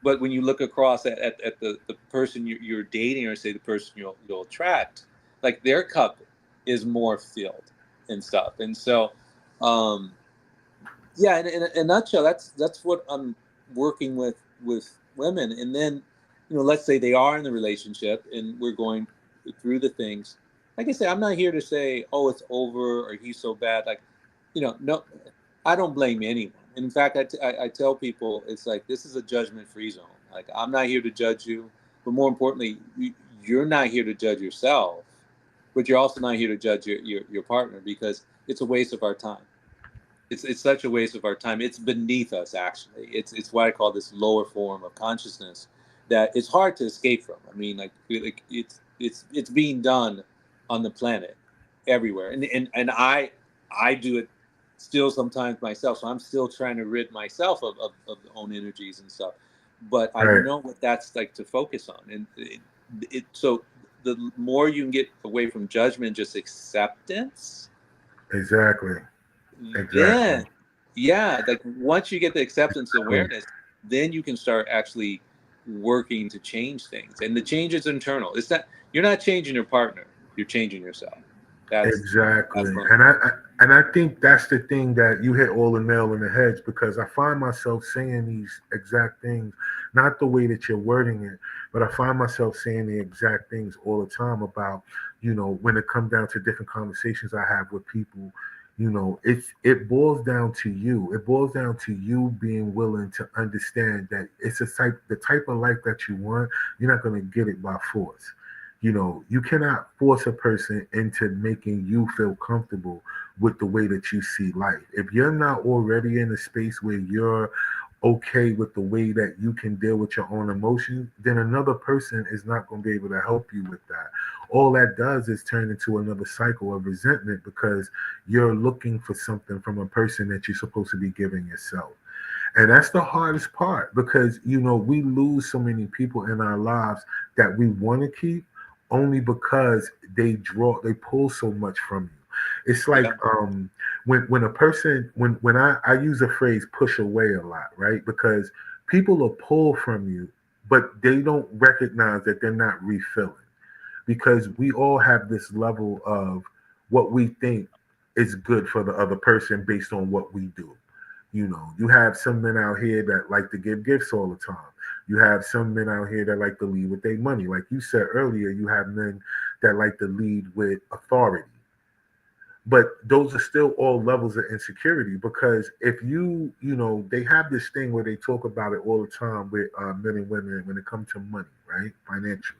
S3: but when you look across at the person you're dating, or say the person you'll attract, like their cup is more filled and stuff. And so um yeah, in a nutshell, that's what I'm working with women. And then, let's say they are in the relationship and we're going through the things. Like I say, I'm not here to say, oh, it's over, or he's so bad. Like, no, I don't blame anyone. And in fact, I tell people, it's like, this is a judgment-free zone. Like, I'm not here to judge you, but more importantly, you're not here to judge yourself, but you're also not here to judge your partner, because it's a waste of our time. It's such a waste of our time. It's beneath us, actually. It's what I call this lower form of consciousness that it's hard to escape from. I mean, like it's being done on the planet everywhere, and I do it still sometimes myself. So I'm still trying to rid myself of the own energies and stuff. But I
S2: Right.
S3: know what that's like to focus on, and so the more you can get away from judgment, just acceptance,
S2: Exactly. Exactly.
S3: then yeah, like once you get the acceptance awareness, then you can start actually working to change things, and the change is internal. It's not, you're not changing your partner, you're changing yourself. That's
S2: Exactly.
S3: what
S2: And I think that's the thing that you hit all the nail in the heads, because I find myself saying these exact things, not the way that you're wording it, but I find myself saying the exact things all the time about, when it comes down to different conversations I have with people, it boils down to you. It boils down to you being willing to understand that it's the type of life that you want, you're not gonna get it by force. You cannot force a person into making you feel comfortable with the way that you see life. If you're not already in a space where you're okay with the way that you can deal with your own emotions, then another person is not going to be able to help you with that. All that does is turn into another cycle of resentment, because you're looking for something from a person that you're supposed to be giving yourself. And that's the hardest part, because we lose so many people in our lives that we want to keep, only because they pull so much from you. It's like
S3: yeah.
S2: when a person when I use a phrase push away a lot, right? Because people will pull from you, but they don't recognize that they're not refilling, because we all have this level of what we think is good for the other person based on what we do. You have some men out here that like to give gifts all the time. You have some men out here that like to lead with their money. Like you said earlier, you have men that like to lead with authority. But those are still all levels of insecurity, because if they have this thing where they talk about it all the time with men and women when it comes to money, right? Financials.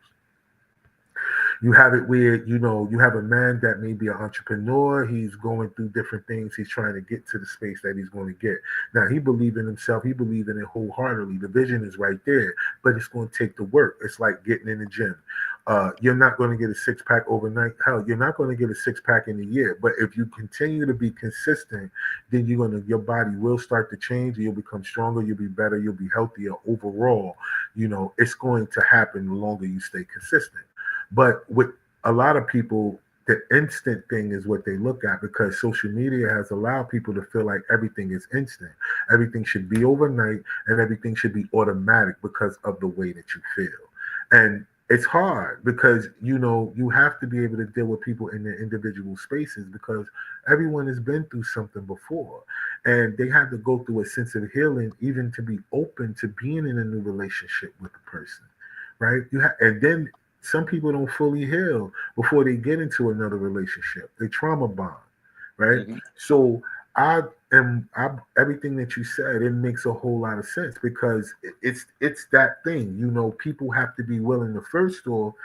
S2: You have it where you have a man that may be an entrepreneur. He's going through different things. He's trying to get to the space that he's going to get. Now he believes in himself. He believes in it wholeheartedly. The vision is right there, but it's going to take the work. It's like getting in the gym. You're not going to get a six pack overnight. Hell, you're not going to get a six pack in a year. But if you continue to be consistent, then your body will start to change. You'll become stronger. You'll be better. You'll be healthier overall. It's going to happen the longer you stay consistent. But with a lot of people, the instant thing is what they look at, because social media has allowed people to feel like everything is instant. Everything should be overnight, and everything should be automatic because of the way that you feel. And it's hard, because you have to be able to deal with people in their individual spaces, because everyone has been through something before, and they have to go through a sense of healing even to be open to being in a new relationship with a person, right? And then some people don't fully heal before they get into another relationship. They trauma bond, right?
S3: Hmm.
S2: So everything that you said, it makes a whole lot of sense, because it's that thing. People have to be willing. The first door,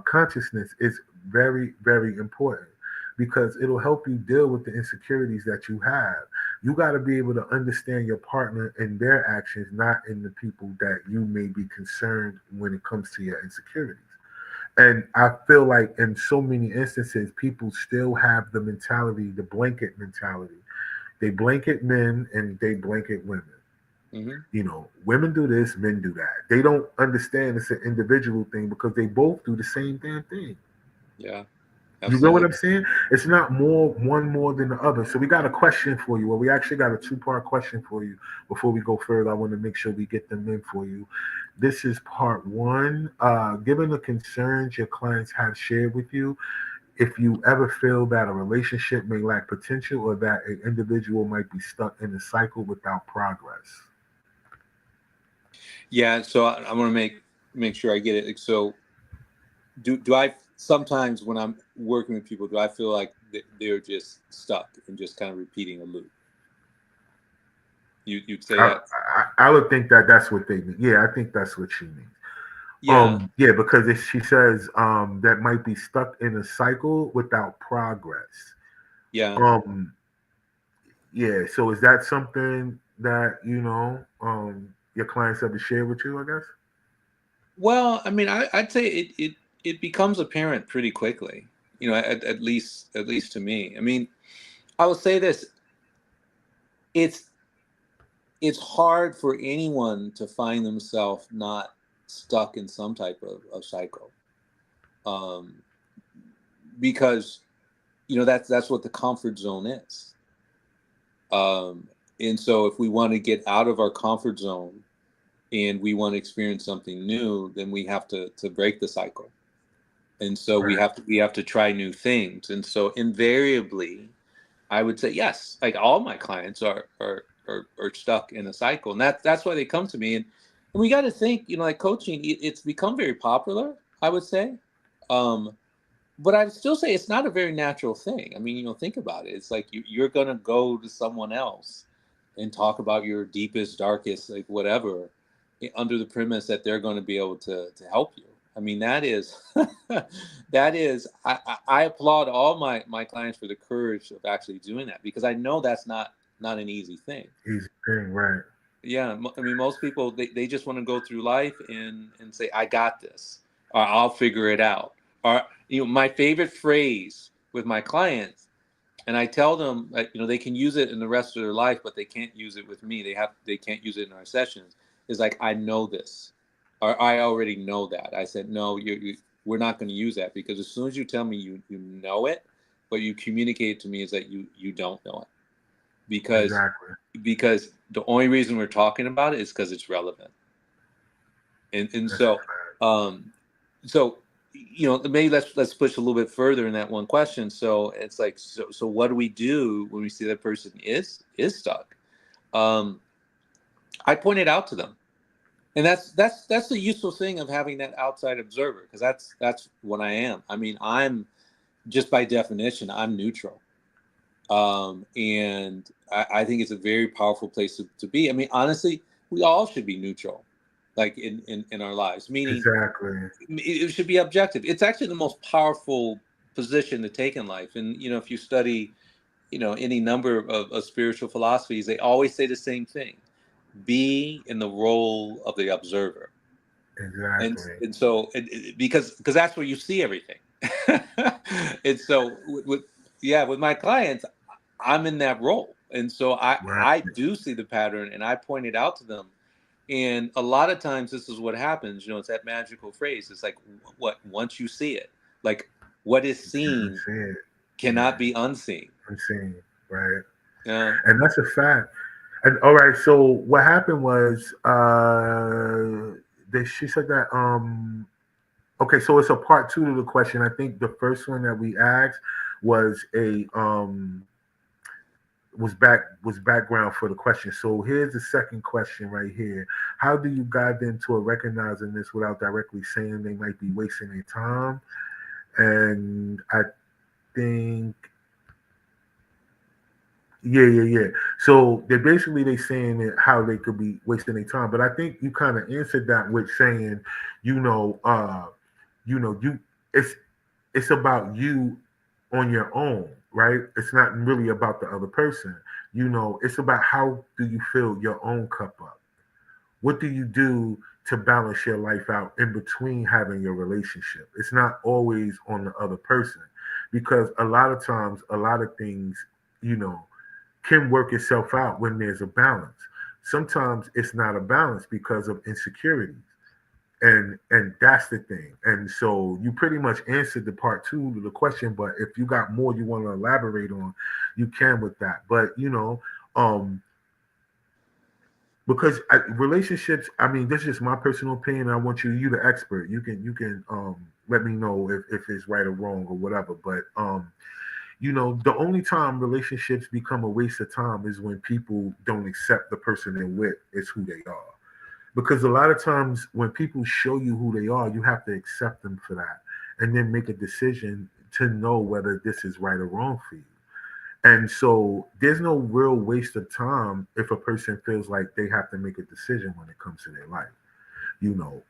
S2: consciousness is very, very important because it'll help you deal with the insecurities that you have. You got to be able to understand your partner and their actions, not in the people that you may be concerned when it comes to your insecurities. And I feel like in so many instances, people still have the mentality, the blanket mentality. They blanket men and they blanket women.
S3: Mm-hmm.
S2: You know, women do this, men do that. They don't understand it's an individual thing because they both do the same damn thing.
S3: Yeah,
S2: You know what
S3: absolutely.
S2: I'm saying? It's not more one more than the other. So we got a question for you. Well, we actually got a two-part question for you. Before we go further, I want to make sure we get them in for you. This is part one. Given the concerns your clients have shared with you, if you ever feel that a relationship may lack potential or that an individual might be stuck in a cycle without progress.
S3: Yeah, so I want to make sure I get it. So do I sometimes when I'm working with people, do I feel like they're just stuck and just kind of repeating a loop? You'd say
S2: I,
S3: that?
S2: I would think that that's what they mean. Yeah, I think that's what she means.
S3: Yeah,
S2: Yeah, because she says that might be stuck in a cycle without progress.
S3: yeah.
S2: Um, yeah. So is that something that your clients ever share with you? I guess.
S3: Well, I mean, I'd say it becomes apparent pretty quickly. You know, at least to me. I mean, I will say this: it's it's hard for anyone to find themselves not stuck in some type of cycle, um, because that's what the comfort zone is. And so, if we want to get out of our comfort zone and we want to experience something new, then we have to break the cycle. And so we
S2: Right.
S3: have to try new things. And so invariably, I would say yes. Like all my clients are stuck in a cycle, and that's why they come to me. And we got to think, like coaching, it's become very popular. I would say, um, but I'd still say it's not a very natural thing. I mean, think about it. It's like you're gonna go to someone else and talk about your deepest, darkest, like whatever, under the premise that they're going to be able to help you. I mean, that is that is. I applaud all my clients for the courage of actually doing that because I know that's not an easy thing.
S2: Easy thing, right?
S3: Yeah, I mean, most people they just want to go through life and say, "I got this," or "I'll figure it out." Or my favorite phrase with my clients, and I tell them that they can use it in the rest of their life, but they can't use it with me. They can't use it in our sessions. Is like, "I know this," or "I already know that." I said, "No, we're not going to use that because as soon as you tell me you know it, but you communicate to me is that you don't know it because
S2: Exactly.
S3: because the only reason we're talking about it is because it's relevant." And
S2: That's a
S3: so
S2: fact.
S3: um so maybe let's push a little bit further in that one question. So it's like, so what do we do when we see that person is stuck? um I point it out to them, and that's the useful thing of having that outside observer, because that's what I am. I mean, I'm just by definition I'm neutral. And I think it's a very powerful place to be. I mean, honestly, we all should be neutral, like in our lives, meaning
S2: Exactly.
S3: it should be objective. It's actually the most powerful position to take in life. And if you study any number of spiritual philosophies, they always say the same thing: be in the role of the observer. and
S2: Exactly.
S3: and so because that's where you see everything. And so with my clients, I'm in that role, and so I
S2: Right.
S3: I do see the pattern, and I point it out to them. And a lot of times, this is what happens. It's that magical phrase. It's like, what once you see it, like what is
S2: Can't
S3: seen
S2: see it.
S3: cannot
S2: Yeah.
S3: be unseen.
S2: I'm seeing. Right.
S3: Yeah.
S2: And that's a fact. And all right, so what happened was she said that okay, so it's a part two to the question. I think the first one that we asked was a was background for the question. So here's the second question right here. How do you guide them to recognizing this without directly saying they might be wasting their time? And I think yeah. So they saying that how they could be wasting their time, but I think you kind of answered that with saying, you know, you it's it's about you on your own, right? It's not really about the other person. It's about how do you fill your own cup up? What do you do to balance your life out in between having your relationship? It's not always on the other person, because a lot of times, a lot of things, you know, can work itself out when there's a balance. Sometimes it's not a balance because of insecurities. And that's the thing. And so you pretty much answered the part two of the question, but if you got more you want to elaborate on, you can with that. But um because relationships, I mean, this is just my personal opinion. I want you the expert. You can let me know if it's right or wrong or whatever. But the only time relationships become a waste of time is when people don't accept the person they're with is who they are. Because a lot of times when people show you who they are, you have to accept them for that and then make a decision to know whether this is right or wrong for you. And so there's no real waste of time if a person feels like they have to make a decision when it comes to their life.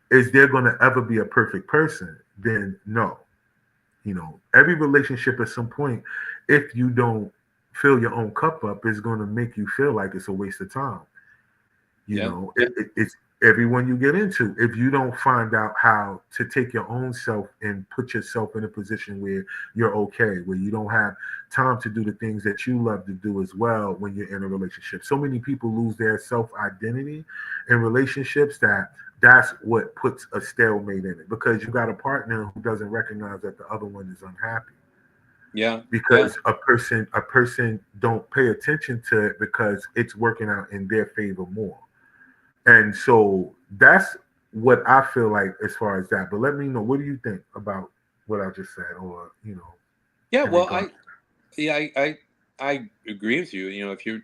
S2: Is there going to ever be a perfect person? Then no. Every relationship at some point, if you don't fill your own cup up, is going to make you feel like it's a waste of time.
S3: Yeah.
S2: It's everyone you get into. If you don't find out how to take your own self and put yourself in a position where you're okay, where you don't have time to do the things that you love to do as well when you're in a relationship. So many people lose their self identity in relationships that's what puts a stalemate in it, because you got a partner who doesn't recognize that the other one is unhappy,
S3: Yeah.
S2: because a person don't pay attention to it because it's working out in their favor more. And so that's what I feel like as far as that. But let me know, what do you think about what I just said, or
S3: Yeah.
S2: in
S3: Well,
S2: regard?
S3: I agree with you.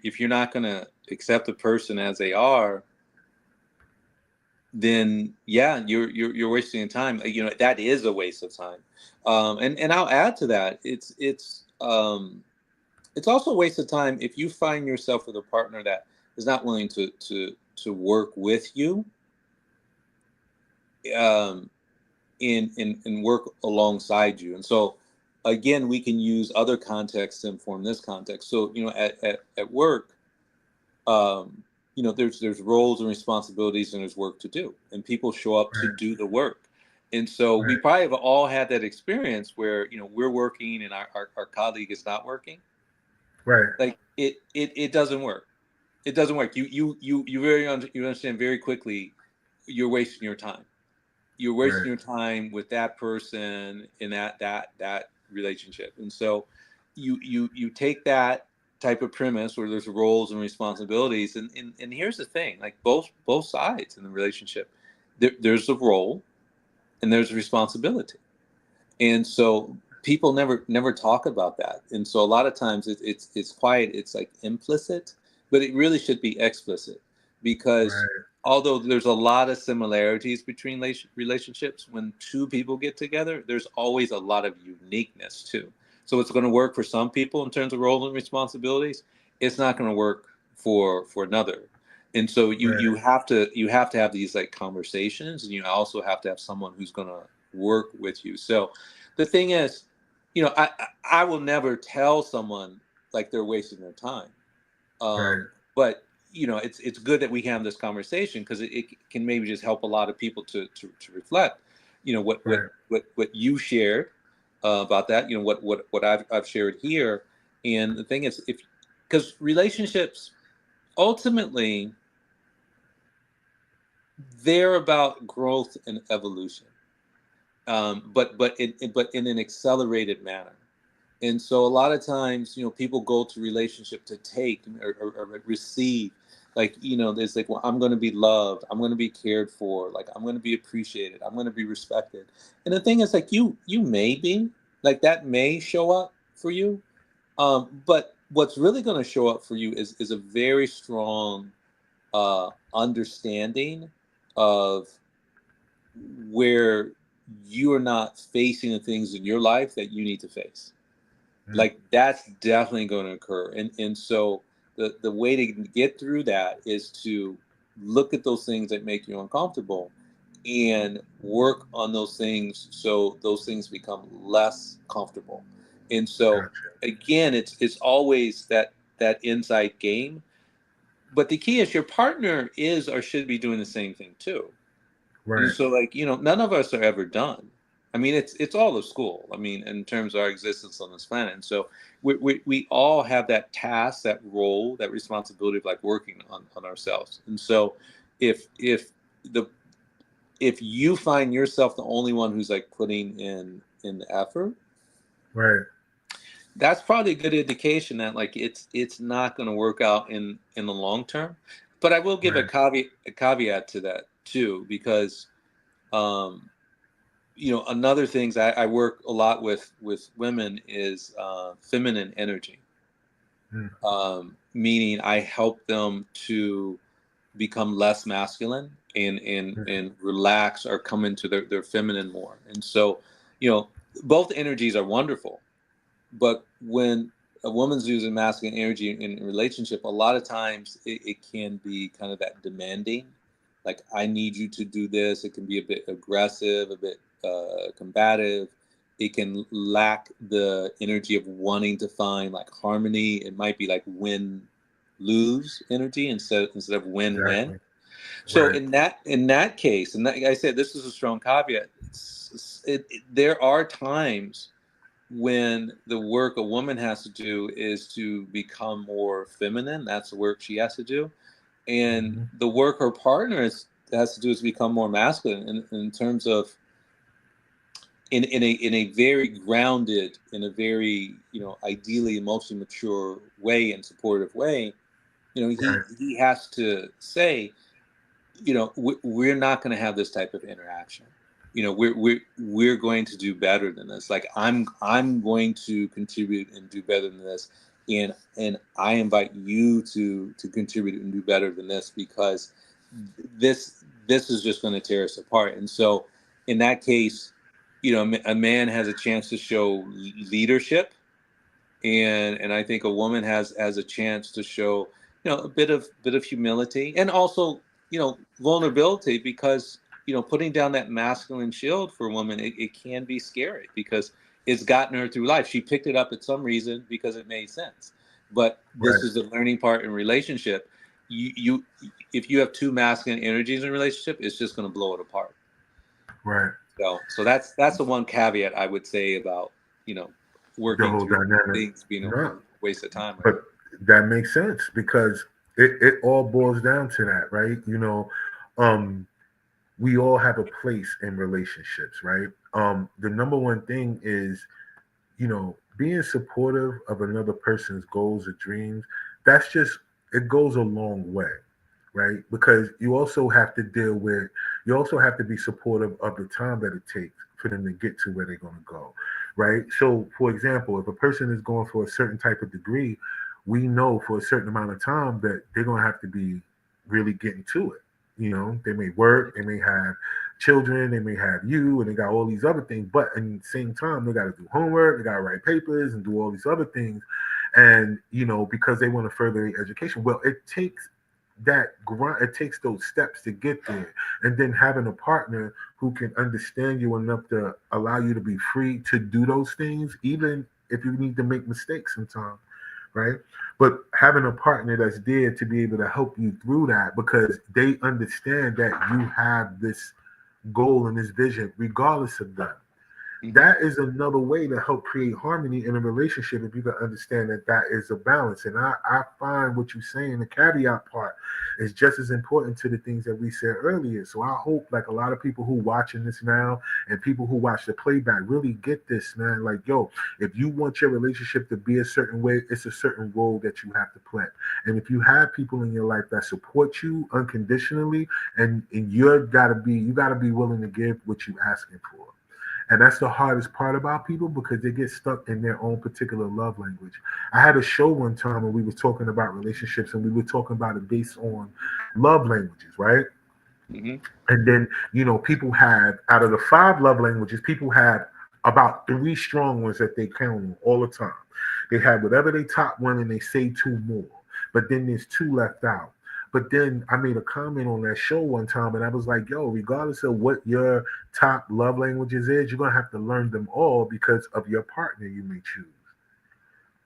S3: If you're not going to accept the person as they are, then yeah, you're wasting your time. That is a waste of time. And I'll add to that. It's also a waste of time if you find yourself with a partner that is not willing to work with you, um, and work alongside you. And so again, we can use other contexts to inform this context. So at work, um, there's roles and responsibilities and there's work to do, and people show up to
S2: Right,
S3: do the work. And so we
S2: right,
S3: probably have all had that experience where we're working and our colleague is not working.
S2: right,
S3: Like it doesn't work. It doesn't work. You understand very quickly you're wasting your time. You're wasting
S2: right,
S3: your time with that person in that relationship. And so you take that type of premise where there's roles and responsibilities, and here's the thing, like both sides in the relationship, there's a role and there's a responsibility. And so people never talk about that. And so a lot of times it's quiet, it's like implicit, but it really should be explicit, because
S2: right,
S3: although there's a lot of similarities between relationships, when two people get together, there's always a lot of uniqueness too. So it's going to work for some people in terms of roles and responsibilities. It's not going to work for another. And so
S2: right,
S3: you have to have these like conversations, and you also have to have someone who's going to work with you. So the thing is, I will never tell someone like they're wasting their time.
S2: right,
S3: But it's good that we have this conversation, because it can maybe just help a lot of people to reflect. What what
S2: right,
S3: what what you shared about that. What I've shared here. And the thing is, if because relationships ultimately, they're about growth and evolution, but in an accelerated manner. And so a lot of times, people go to relationship to take or receive. Like, there's like, well, I'm going to be loved, I'm going to be cared for, like I'm going to be appreciated, I'm going to be respected. And the thing is, like, you may be like that, may show up for you, but what's really going to show up for you is a very strong understanding of where you are not facing the things in your life that you need to face.
S2: mm,
S3: Like, that's definitely going to occur. And so the way to get through that is to look at those things that make you uncomfortable and work on those things so those things become less comfortable. And so
S2: Gotcha.
S3: again, it's always that inside game. But the key is your partner is or should be doing the same thing too. And
S2: Right.
S3: so, like, none of us are ever done. I mean, it's all of school. I mean, in terms of our existence on this planet. And so we all have that task, that role, that responsibility of like working on ourselves. And so the if you find yourself the only one who's like putting in the effort,
S2: Right.
S3: that's probably a good indication that like it's not going to work out in the long term. But I will give
S2: Right.
S3: a caveat to that too, because um, another things I work a lot with women is feminine energy,
S2: Mm.
S3: meaning I help them to become less masculine
S2: Mm.
S3: and relax or come into their feminine more. And so, both energies are wonderful, but when a woman's using masculine energy in a relationship, a lot of times it can be kind of that demanding, like I need you to do this. It can be a bit aggressive, a bit combative. It can lack the energy of wanting to find like harmony. It might be like win lose energy instead of win win.
S2: Exactly.
S3: So
S2: Right.
S3: in that case, and like I said, this is a strong caveat. There are times when the work a woman has to do is to become more feminine. That's the work she has to do, and
S2: Hmm.
S3: the work her partner has to do is become more masculine in terms of in a very grounded, in a very ideally emotionally mature way and supportive way.
S2: Right.
S3: He has to say, we're not going to have this type of interaction. We're going to do better than this. Like I'm going to contribute and do better than this, and I invite you to contribute and do better than this, because this is just going to tear us apart. And so in that case, a man has a chance to show leadership, and I think a woman has a chance to show a bit of humility, and also vulnerability, because putting down that masculine shield for a woman, it can be scary because it's gotten her through life. She picked it up at some reason because it made sense, but this
S2: Right.
S3: is the learning part in relationship. You if you have two masculine energies in a relationship, it's just going to blow it apart.
S2: Right.
S3: So that's the one caveat I would say about
S2: The
S3: working
S2: whole
S3: through
S2: dynamic.
S3: things being a
S2: No,
S3: waste of time, right?
S2: but that makes sense because it all boils down to that, right? Um, we all have a place in relationships, right? The number one thing is, being supportive of another person's goals or dreams. That's just, it goes a long way, right? Because you also have to be supportive of the time that it takes for them to get to where they're going to go, right? So, for example, if a person is going for a certain type of degree, we know for a certain amount of time that they're going to have to be really getting to it. They may work, they may have children, they may have you, and they got all these other things. But at the same time, they got to do homework, they got to write papers, and do all these other things. And because they want to further their education, well, it takes that grind. It takes those steps to get there, and then having a partner who can understand you enough to allow you to be free to do those things, even if you need to make mistakes sometimes, right? But having a partner that's there to be able to help you through that because they understand that you have this goal and this vision, regardless of that.
S3: Hmm.
S2: That is another way to help create harmony in a relationship if you can understand that that is a balance. And I find what you're saying, the caveat part, is just as important to the things that we said earlier. So I hope like a lot of people who watching this now and people who watch the playback really get this, man. Like, yo, if you want your relationship to be a certain way, it's a certain role that you have to play. And if you have people in your life that support you unconditionally, and you gotta be willing to give what you're asking for. And that's the hardest part about people because they get stuck in their own particular love language. I had a show one time where we were talking about relationships and we were talking about it based on love languages, right?
S3: Hmm.
S2: And then, people have, out of the five love languages, people have about three strong ones that they count on all the time. They have whatever they top one and they say two more. But then there's two left out. But then I made a comment on that show one time, and I was like, yo, regardless of what your top love languages is, you're gonna have to learn them all because of your partner you may choose.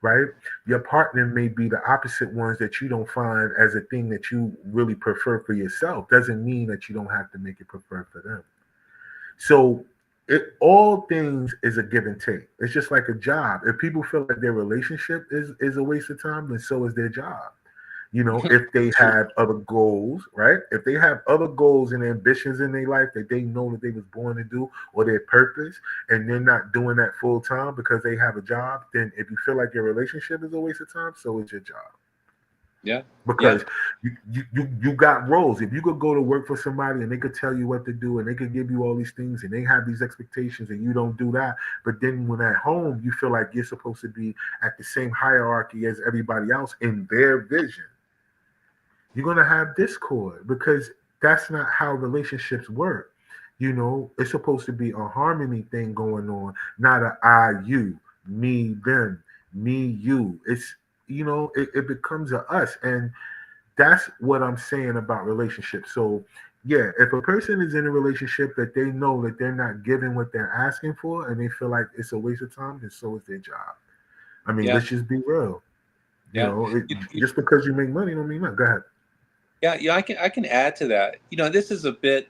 S2: Right? Your partner may be the opposite ones that you don't find as a thing that you really prefer for yourself. Doesn't mean that you don't have to make it preferred for them. So all things is a give and take. It's just like a job. If people feel like their relationship is a waste of time, then so is their job. You know, if they have other goals, right? If they have other goals and ambitions in their life that they know that they was born to do, or their purpose, and they're not doing that full time because they have a job, then if you feel like your relationship is a waste of time, so is your job.
S3: Yeah.
S2: Because you got roles. If you could go to work for somebody and they could tell you what to do and they could give you all these things and they have these expectations and you don't do that, but then when at home you feel like you're supposed to be at the same hierarchy as everybody else in their vision, you're going to have discord because that's not how relationships work. You know, it's supposed to be a harmony thing going on, not a I, you, me, them, me, you. It's, you know, it becomes a us. And that's what I'm saying about relationships. So, yeah, if a person is in a relationship that they know that they're not giving what they're asking for and they feel like it's a waste of time, then so is their job. I mean,
S3: Yeah.
S2: let's just be real. You
S3: Yeah.
S2: know, just because you make money don't mean nothing. Go ahead.
S3: Yeah. I can add to that. This is a bit.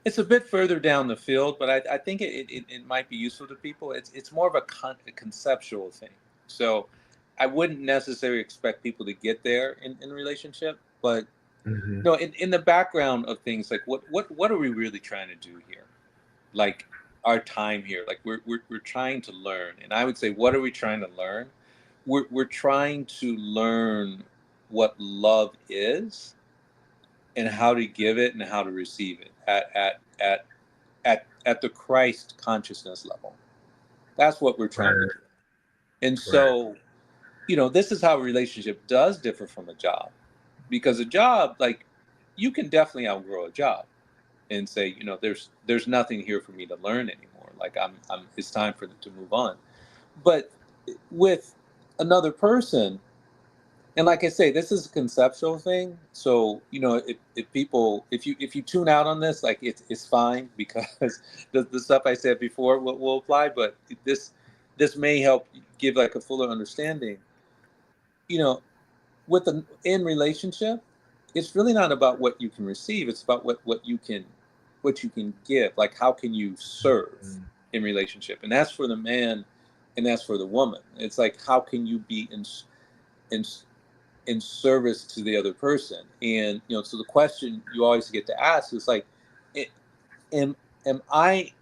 S3: It's a bit further down the field, but I think it might be useful to people. It's more of a conceptual thing. So I wouldn't necessarily expect people to get there in a relationship, but
S2: Mm-hmm.
S3: no, in the background of things, like what are we really trying to do here? Like our time here, like we're trying to learn, and I would say, what are we trying to learn? We're trying to learn what love is and how to give it and how to receive it at the Christ consciousness level. That's what we're trying to
S2: Right.
S3: do. And
S2: Right.
S3: so, this is how a relationship does differ from a job. Because a job, like, you can definitely outgrow a job and say, there's nothing here for me to learn anymore. Like I'm it's time for them to move on. But with another person, and like I say, this is a conceptual thing. So if you tune out on this, like it's fine because the stuff I said before will apply. But this may help give like a fuller understanding. You know, with an in relationship, it's really not about what you can receive. It's about what you can give. Like how can you serve
S2: Mm.
S3: in relationship, and that's for the man, and that's for the woman. It's like how can you be in in service to the other person. And so the question you always get to ask is like, am am I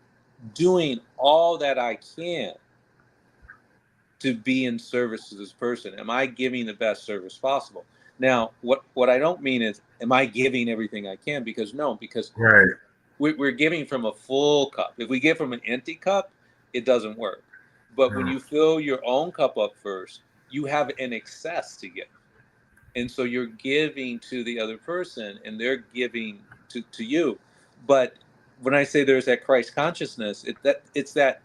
S3: doing all that I can to be in service to this person? Am I giving the best service possible? Now, what I don't mean is, am I giving everything I can? Because no, because
S2: Right.
S3: we're giving from a full cup. If we give from an empty cup, it doesn't work. But when
S2: Mm.
S3: you fill your own cup up first, you have an excess to give. And so you're giving to the other person and they're giving to you. But when I say there's that Christ consciousness, it's that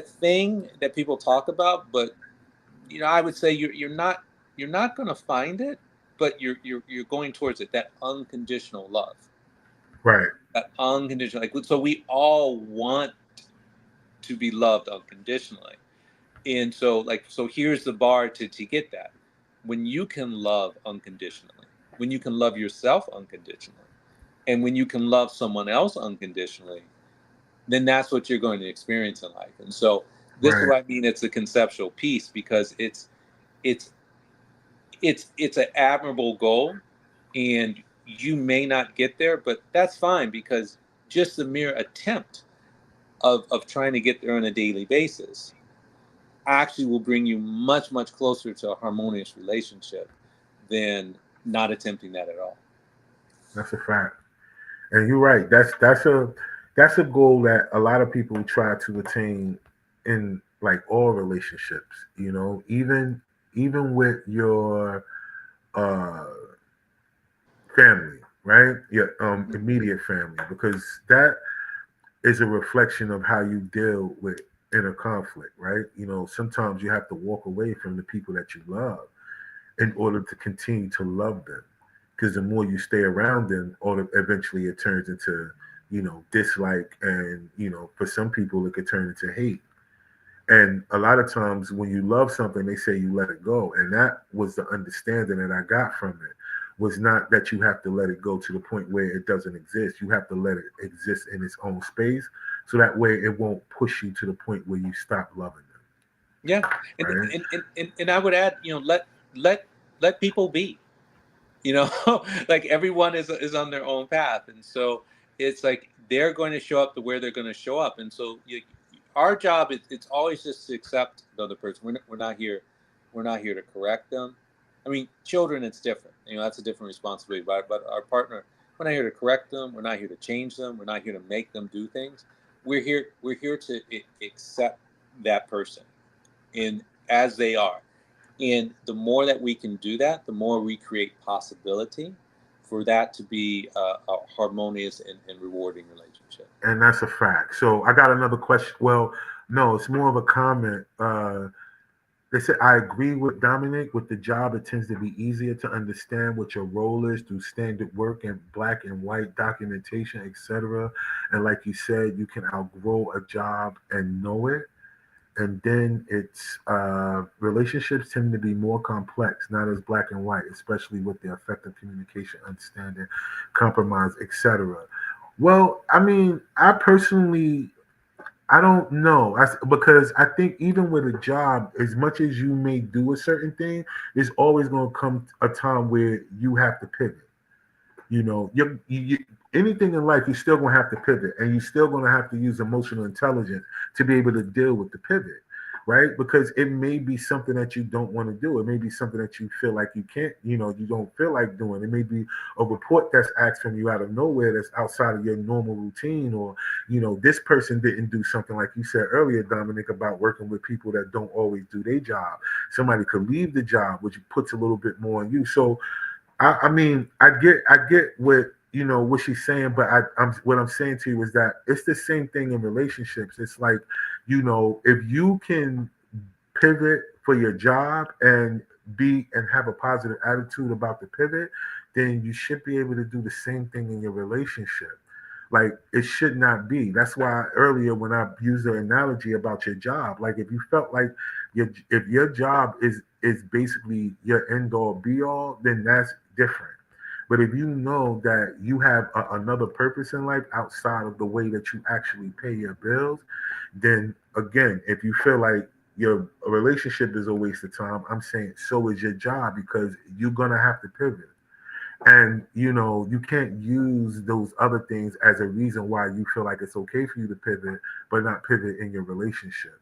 S3: thing that people talk about, but I would say you're not going to find it, but you're going towards it, that unconditional love.
S2: Right.
S3: That unconditional, like, so we all want to be loved unconditionally. And so here's the bar to get that. When you can love unconditionally, when you can love yourself unconditionally, and when you can love someone else unconditionally, then that's what you're going to experience in life. And so this is
S2: Right.
S3: what I mean, it's a conceptual piece, because it's it's an admirable goal, and you may not get there, but that's fine, because just the mere attempt of trying to get there on a daily basis actually will bring you much, much closer to a harmonious relationship than not attempting that at all.
S2: That's a fact. And you're right. That's a goal that a lot of people try to attain in like all relationships. You know, even with your uh family, right? Your immediate family, because that is a reflection of how you deal with inner conflict, right? You know, sometimes you have to walk away from the people that you love in order to continue to love them. Because the more you stay around them, or eventually it turns into, dislike, and for some people it could turn into hate. And a lot of times when you love something, they say you let it go. And that was the understanding that I got from it, was not that you have to let it go to the point where it doesn't exist. You have to let it exist in its own space. So that way it won't push you to the point where you stop loving them.
S3: Yeah, and
S2: Right?
S3: and I would add, let people be. You know, like everyone is on their own path, and so it's like they're going to show up to where they're going to show up, and so our job is it's always just to accept the other person. We're not here to correct them. I mean, children, it's different. That's a different responsibility. But our partner, we're not here to correct them. We're not here to change them. We're not here to make them do things. We're here to accept that person in as they are. And the more that we can do that, the more we create possibility for that to be a harmonious and rewarding relationship.
S2: And that's a fact. So I got another question. Well, no, it's more of a comment. They said, I agree with Dominic. With the job, it tends to be easier to understand what your role is through standard work and black and white documentation, etc. And like you said, you can outgrow a job and know it. And then it's relationships tend to be more complex, not as black and white, especially with the effective communication, understanding, compromise, etc. Well, I mean, I personally, I don't know. Because I think even with a job, as much as you may do a certain thing, there's always going to come a time where you have to pivot. Anything in life, you're still going to have to pivot, and you're still going to have to use emotional intelligence to be able to deal with the pivot, right? Because it may be something that you don't want to do. It may be something that you feel like you can't, you don't feel like doing. It may be a report that's asked from you out of nowhere that's outside of your normal routine, or, this person didn't do something like you said earlier, Dominic, about working with people that don't always do their job. Somebody could leave the job, which puts a little bit more on you. So I mean, I get what she's saying, but what I'm saying to you is that it's the same thing in relationships. It's like, if you can pivot for your job and have a positive attitude about the pivot, then you should be able to do the same thing in your relationship. Like, it should not be. That's why earlier when I used the analogy about your job, like if you felt like if your job is basically your end all be all, then that's different. But if you know that you have another purpose in life outside of the way that you actually pay your bills, then again, if you feel like your relationship is a waste of time, I'm saying so is your job, because you're gonna have to pivot. And you can't use those other things as a reason why you feel like it's okay for you to pivot, but not pivot in your relationship.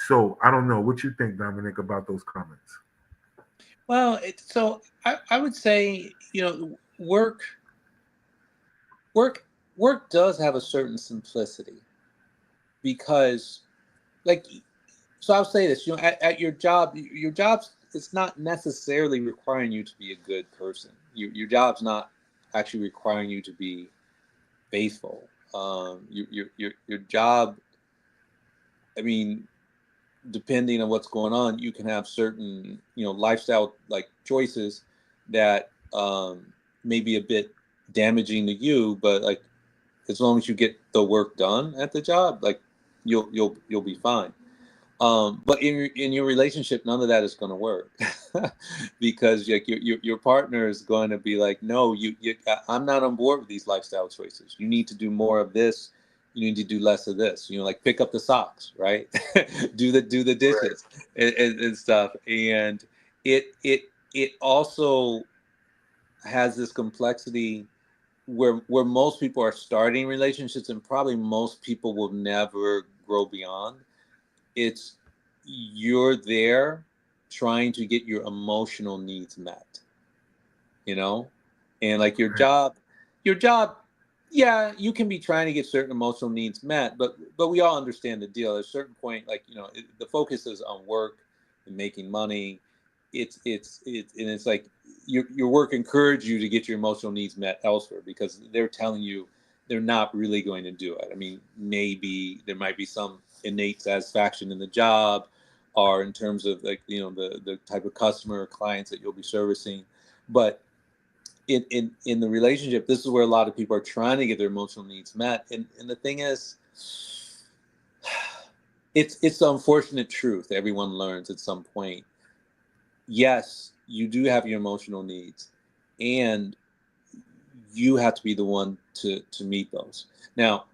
S2: So I don't know what you think, Dominic, about those comments.
S3: Well, so I would say, work work does have a certain simplicity because, like, so I'll say this, at your job's it's not necessarily requiring you to be a good person. Your job's not actually requiring you to be faithful. Your job, I mean, depending on what's going on, you can have certain, lifestyle like choices that may be a bit damaging to you, but like as long as you get the work done at the job, like you'll be fine. But in your relationship, none of that is going to work because like your partner is going to be like, no, I'm not on board with these lifestyle choices. You need to do more of this. You need to do less of this. Like pick up the socks, right? do the dishes and stuff. And it also has this complexity where most people are starting relationships, and probably most people will never grow beyond. It's you're there trying to get your emotional needs met, you know and like your job, yeah, you can be trying to get certain emotional needs met, but we all understand the deal. At a certain point, like, the focus is on work and making money. It's like your work encourage you to get your emotional needs met elsewhere because they're telling you they're not really going to do it. I mean, maybe there might be some innate satisfaction in the job, are in terms of like, the type of customer or clients that you'll be servicing. But in the relationship, this is where a lot of people are trying to get their emotional needs met. And the thing is, it's the unfortunate truth everyone learns at some point. Yes, you do have your emotional needs, and you have to be the one to meet those. Now,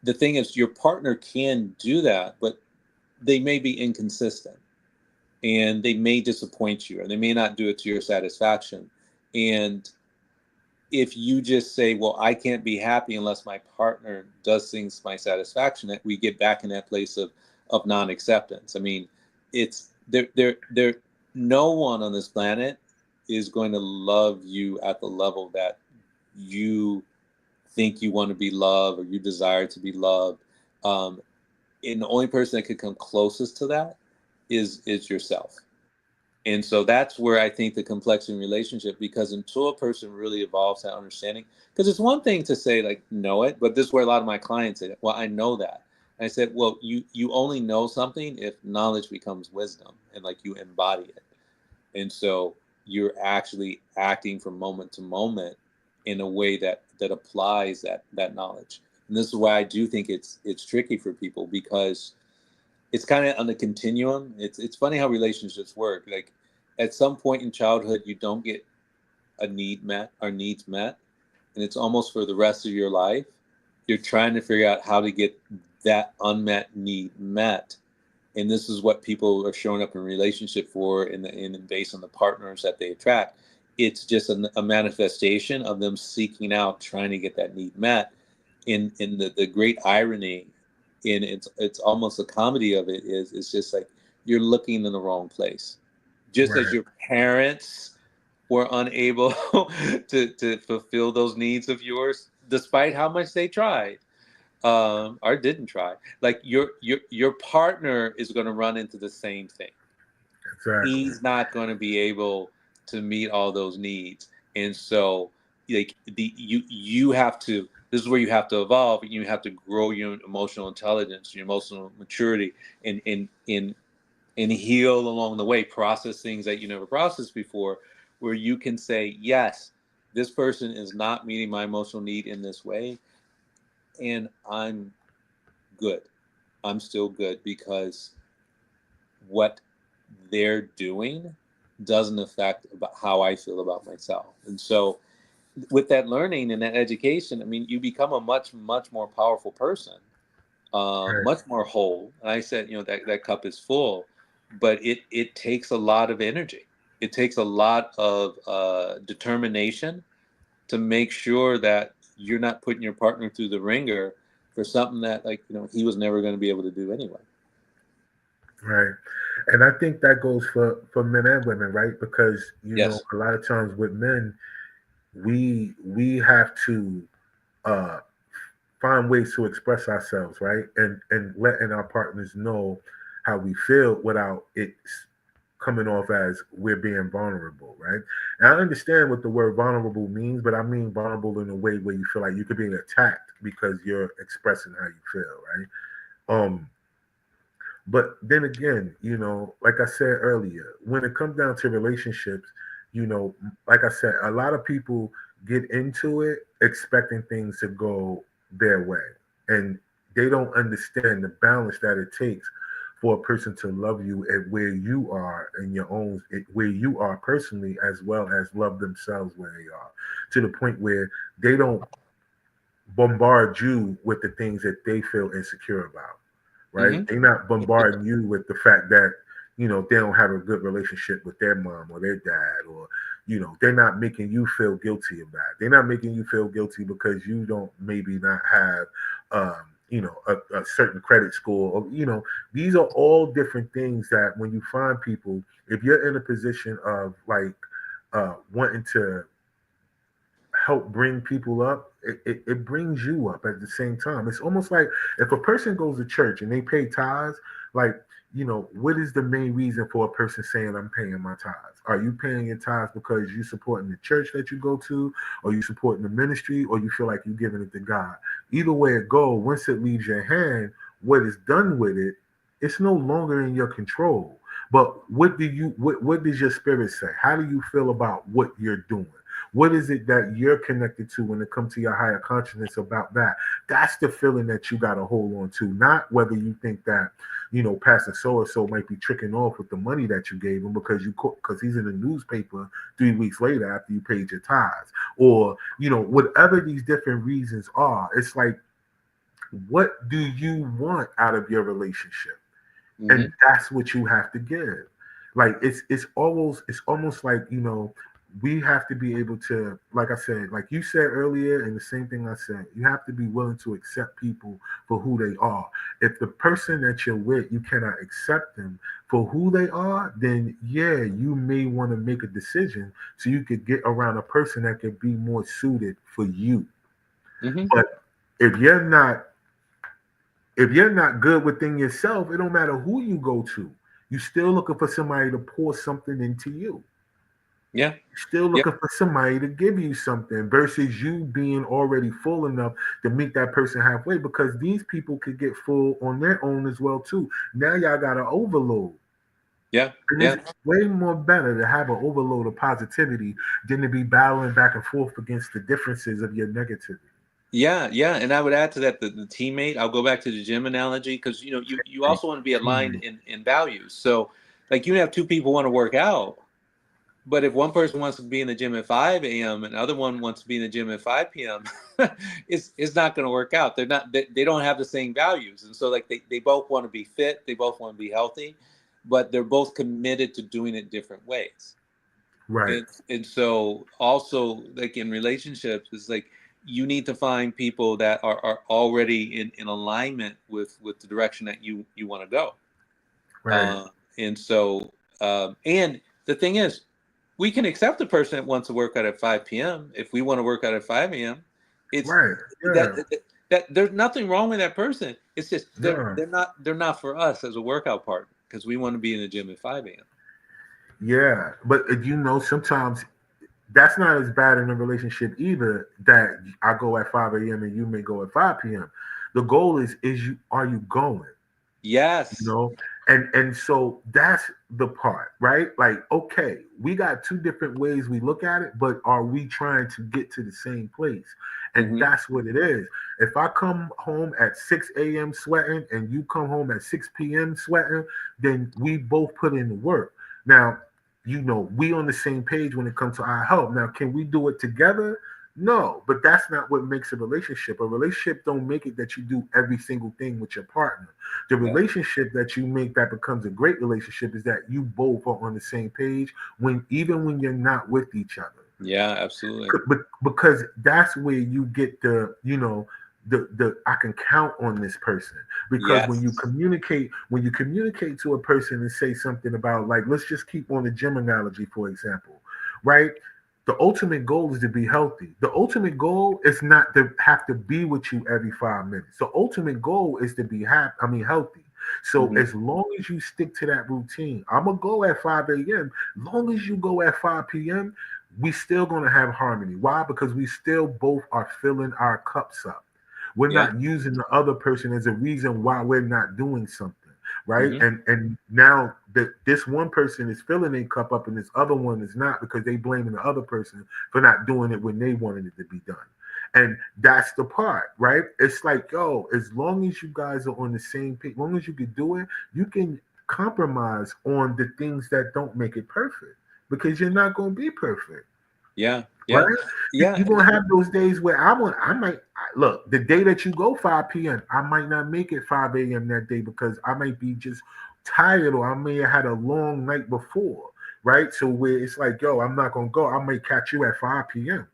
S3: the thing is, your partner can do that, but they may be inconsistent, and they may disappoint you, or they may not do it to your satisfaction. And if you just say, well, I can't be happy unless my partner does things to my satisfaction, that we get back in that place of non-acceptance. I mean, it's there no one on this planet is going to love you at the level that you think you want to be loved or you desire to be loved. And the only person that could come closest to that is yourself. And so that's where I think the complexity in relationship, because until a person really evolves that understanding, because it's one thing to say like, know it, but this is where a lot of my clients say, well, I know that. And I said, well, you only know something if knowledge becomes wisdom and like you embody it. And so you're actually acting from moment to moment in a way that applies that knowledge. And this is why I do think it's tricky for people, because it's kind of on the continuum. It's funny how relationships work. Like at some point in childhood, you don't get a need met or needs met, and it's almost for the rest of your life. You're trying to figure out how to get that unmet need met, and this is what people are showing up in relationship for, and based on the partners that they attract. It's just a manifestation of them seeking out, trying to get that need met. In the great irony, and it's almost a comedy of it, is it's just like you're looking in the wrong place. Just
S2: Right.
S3: as your parents were unable to fulfill those needs of yours, despite how much they tried, or didn't try. Like your partner is going to run into the same thing.
S2: Exactly.
S3: He's not going to be able to meet all those needs, and so like you have to. This is where you have to evolve, and you have to grow your emotional intelligence, your emotional maturity, and heal along the way. Process things that you never processed before, where you can say, yes, this person is not meeting my emotional need in this way, and I'm good. I'm still good, because what they're doing doesn't affect about how I feel about myself. And so with that learning and that education, I mean, you become a much, much more powerful person,
S2: Right.
S3: much more whole. And I said, that cup is full, but it takes a lot of energy. It takes a lot of determination to make sure that you're not putting your partner through the ringer for something that, like, he was never going to be able to do anyway.
S2: Right. And I think that goes for men and women, right? Because
S3: Yes.
S2: a lot of times with men, we have to uh find ways to express ourselves, right? And letting our partners know how we feel without it coming off as we're being vulnerable, right? And I understand what the word vulnerable means, but I mean vulnerable in a way where you feel like you could be attacked because you're expressing how you feel, right? But then again, like I said earlier, when it comes down to relationships, like I said, a lot of people get into it expecting things to go their way. And they don't understand the balance that it takes for a person to love you at where you are in your own, where you are personally, as well as love themselves where they are, to the point where they don't bombard you with the things that they feel insecure about, right?
S3: Mm-hmm.
S2: They're not bombarding you with the fact that, they don't have a good relationship with their mom or their dad, or, they're not making you feel guilty of that. They're not making you feel guilty because you don't maybe not have, a certain credit score, or, these are all different things that when you find people, if you're in a position of like wanting to help bring people up, it brings you up at the same time. It's almost like if a person goes to church and they pay tithes, like, what is the main reason for a person saying I'm paying my tithes? Are you paying your tithes because you supporting the church that you go to, or you supporting the ministry, or you feel like you're giving it to God? Either way it goes, once it leaves your hand, what is done with it it's no longer in your control. But what does your spirit say? How do you feel about what you're doing? What is it that you're connected to when it comes to your higher consciousness about that? That's the feeling that you got to hold on to, not whether you think that, Pastor so-and-so might be tricking off with the money that you gave him because he's in the newspaper 3 weeks later after you paid your tithes, or, whatever these different reasons are. It's like, what do you want out of your relationship?
S3: Mm-hmm.
S2: And that's what you have to give. Like it's almost like, we have to be able to, like I said, like you said earlier, and the same thing I said, you have to be willing to accept people for who they are. If the person that you're with, you cannot accept them for who they are, then yeah, you may want to make a decision so you could get around a person that could be more suited for you.
S3: Mm-hmm.
S2: But if you're not good within yourself, it don't matter who you go to. You're still looking for somebody to pour something into you.
S3: Yeah.
S2: You're still looking for somebody to give you something versus you being already full enough to meet that person halfway, because these people could get full on their own as well too. Now y'all got an overload.
S3: Yeah.
S2: And
S3: Yeah.
S2: it's way more better to have an overload of positivity than to be battling back and forth against the differences of your negativity.
S3: Yeah, yeah, and I would add to that the teammate. I'll go back to the gym analogy because you also want to be aligned in values. So, like, you have two people want to work out, but if one person wants to be in the gym at 5 a.m. and the other one wants to be in the gym at 5 p.m., it's not going to work out. They don't have the same values, and so like they both want to be fit, they both want to be healthy, but they're both committed to doing it different ways.
S2: Right.
S3: And so also like in relationships, it's like you need to find people that are already in alignment with the direction that you want to go.
S2: Right.
S3: And so and the thing is, we can accept the person that wants to work out at 5 p.m. If we want to work out at 5 a.m. It's
S2: Right. Yeah.
S3: that there's nothing wrong with that person. It's just
S2: Yeah.
S3: they're not for us as a workout partner because we want to be in the gym at 5 a.m.
S2: Yeah. But sometimes that's not as bad in a relationship either, that I go at 5 a.m. and you may go at 5 p.m. The goal is are you going? You
S3: Yes.
S2: know? And so that's the part, right? Like, okay, we got two different ways we look at it, but are we trying to get to the same place? And
S3: Mm-hmm.
S2: that's what it is. If I come home at 6 a.m. sweating and you come home at 6 p.m. sweating, then we both put in the work. Now, we on the same page when it comes to our health. Now, can we do it together? No, but that's not what makes a relationship. A relationship don't make it that you do every single thing with your partner. The relationship that you make that becomes a great relationship is that you both are on the same page even when you're not with each other.
S3: Yeah, absolutely.
S2: But because that's where you get the I can count on this person, because when you communicate to a person and say something about, like, let's just keep on the gym analogy, for example, right? The ultimate goal is to be healthy. The ultimate goal is not to have to be with you every 5 minutes. The ultimate goal is to be healthy. So as long as you stick to that routine, I'm gonna go at 5 a.m. Long as you go at 5 p.m., we still gonna have harmony. Why? Because we still both are filling our cups up. We're not using the other person as a reason why we're not doing something, right? And now that this one person is filling a cup up and this other one is not, because they blaming the other person for not doing it when they wanted it to be done. And that's the part, right? It's like, yo, as long as you guys are on the same page, as long as you can do it, you can compromise on the things that don't make it perfect, because you're not going to be perfect.
S3: Yeah.
S2: Right?
S3: Yeah.
S2: You're gonna have those days where look, the day that you go 5 p.m., I might not make it 5 a.m. that day because I might be just tired, or I may have had a long night before, right? So where it's like, yo, I'm not gonna go. I may catch you at 5 p.m.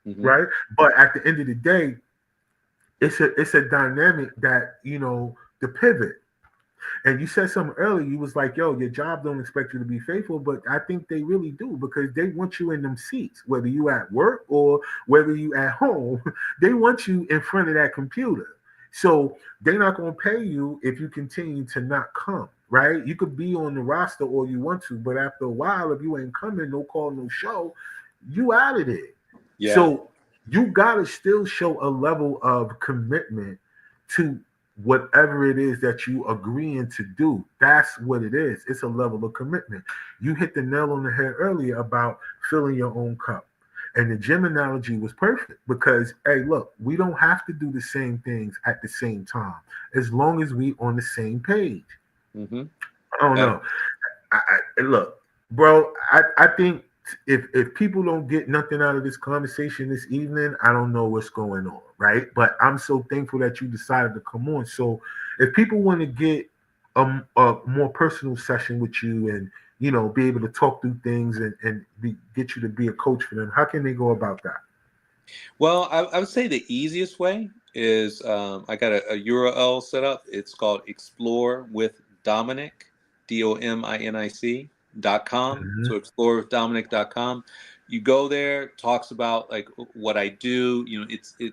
S2: Right? But at the end of the day, it's a dynamic that, the pivot. And you said something earlier. You was like, yo, your job don't expect you to be faithful, but I think they really do, because they want you in them seats, whether you at work or whether you at home. They want you in front of that computer. So they're not going to pay you if you continue to not come, right? You could be on the roster all you want to, but after a while, if you ain't coming, no call, no show, you out of there. Yeah. So you got to still show a level of commitment to whatever it is that you agreeing to do. That's what it is. It's a level of commitment. You hit the nail on the head earlier about filling your own cup. And the gym analogy was perfect because, hey, look, we don't have to do the same things at the same time as long as we on the same page.
S3: Mm-hmm.
S2: I don't know. Look, bro, I think if people don't get nothing out of this conversation this evening, I don't know what's going on, right? But I'm so thankful that you decided to come on. So if people want to get a more personal session with you and be able to talk through things and get you to be a coach for them, how can they go about that?
S3: Well, I would say the easiest way is I got a URL set up. It's called Explore with Dominic, DOMINIC.com.
S2: Mm-hmm.
S3: So explorewithdominic.com. You go there, talks about like what I do.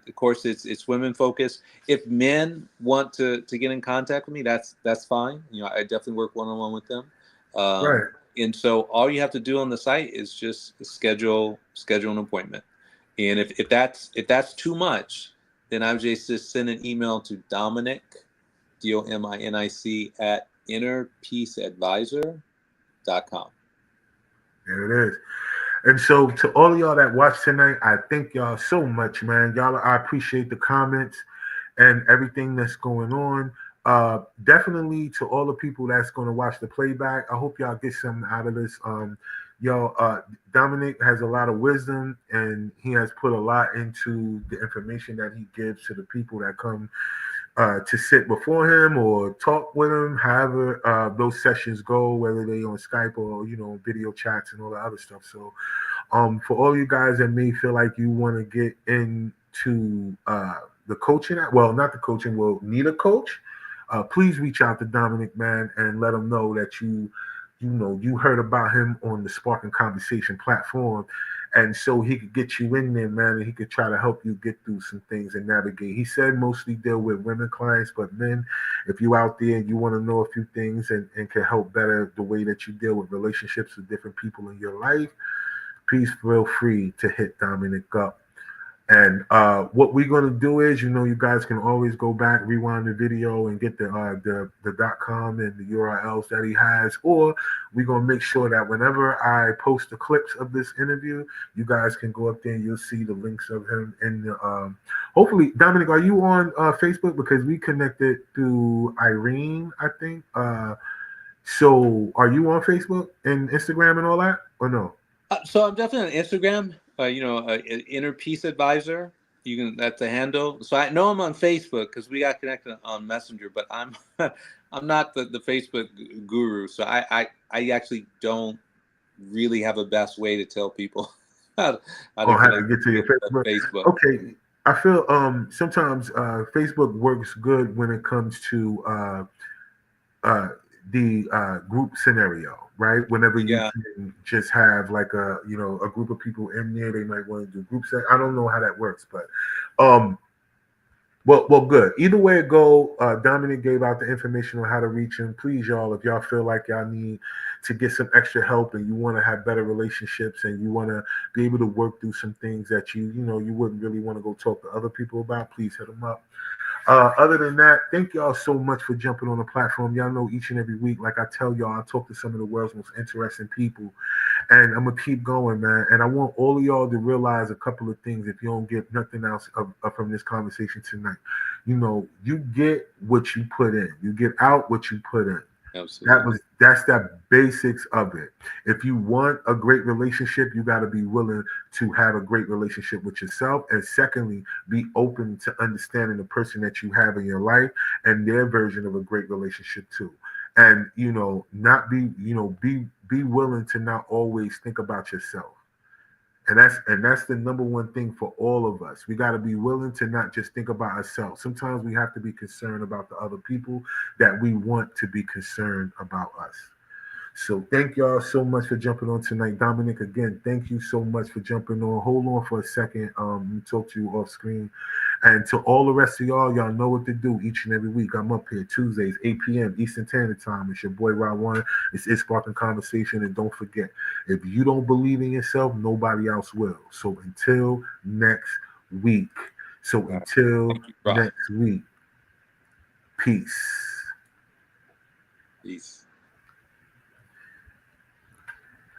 S3: Of course it's women focused. If men want to get in contact with me, that's fine. I definitely work one-on-one with them.
S2: Right.
S3: And so all you have to do on the site is just schedule an appointment. And if that's too much, then I would just send an email to Dominic, DOMINIC at innerpeaceadvisor.com.
S2: There it is. And so to all of y'all that watch tonight, I thank y'all so much, man. Y'all, I appreciate the comments and everything that's going on. Definitely to all the people that's going to watch the playback, I hope y'all get something out of this. Dominic has a lot of wisdom and he has put a lot into the information that he gives to the people that come to sit before him or talk with him, however those sessions go, whether they on Skype or video chats and all the other stuff. So for all you guys that may feel like you want to get into the coaching, well, not the coaching, will need a coach, please reach out to Dominic, man, and let him know that you heard about him on the Sparking Conversation platform. And so he could get you in there, man, and he could try to help you get through some things and navigate. He said mostly deal with women clients, but men, if you out there and you want to know a few things and can help better the way that you deal with relationships with different people in your life, please feel free to hit Dominic up. And what we're going to do is, you guys can always go back, rewind the video, and get the .com and the URLs that he has. Or we're going to make sure that whenever I post the clips of this interview, you guys can go up there and you'll see the links of him. And hopefully, Dominic, are you on Facebook? Because we connected through Irene, I think. So are you on Facebook and Instagram and all that, or no?
S3: So I'm definitely on Instagram. Inner Peace Advisor. That's a handle. So I know I'm on Facebook because we got connected on Messenger, but I'm I'm not the Facebook guru. So I actually don't really have a best way to tell people how
S2: to get to your
S3: Facebook.
S2: Okay, I feel sometimes Facebook works good when it comes to the group scenario, right? Whenever you can just have like a group of people in there, they might want to do group set. I don't know how that works, but well, good. Either way it go, Dominic gave out the information on how to reach him. Please, y'all, if y'all feel like y'all need to get some extra help and you want to have better relationships and you want to be able to work through some things that you wouldn't really want to go talk to other people about, please hit them up. Other than that, thank y'all so much for jumping on the platform. Y'all know each and every week, like I tell y'all, I talk to some of the world's most interesting people. And I'm going to keep going, man. And I want all of y'all to realize a couple of things if you don't get nothing else from this conversation tonight. You get what you put in. You get out what you put in.
S3: Absolutely.
S2: That's the basics of it. If you want a great relationship, you got to be willing to have a great relationship with yourself. And secondly, be open to understanding the person that you have in your life and their version of a great relationship too. And not be willing to not always think about yourself. And that's the number one thing for all of us. We got to be willing to not just think about ourselves. Sometimes we have to be concerned about the other people that we want to be concerned about us. So thank y'all so much for jumping on tonight. Dominic, again, thank you so much for jumping on. Hold on for a second. Let me talk to you off screen. And to all the rest of y'all know what to do each and every week. I'm up here Tuesdays, 8 p.m. Eastern Standard Time. It's your boy, Rod One. It's Sparking Conversation. And don't forget, if you don't believe in yourself, nobody else will. So until next week. Peace.
S3: Peace.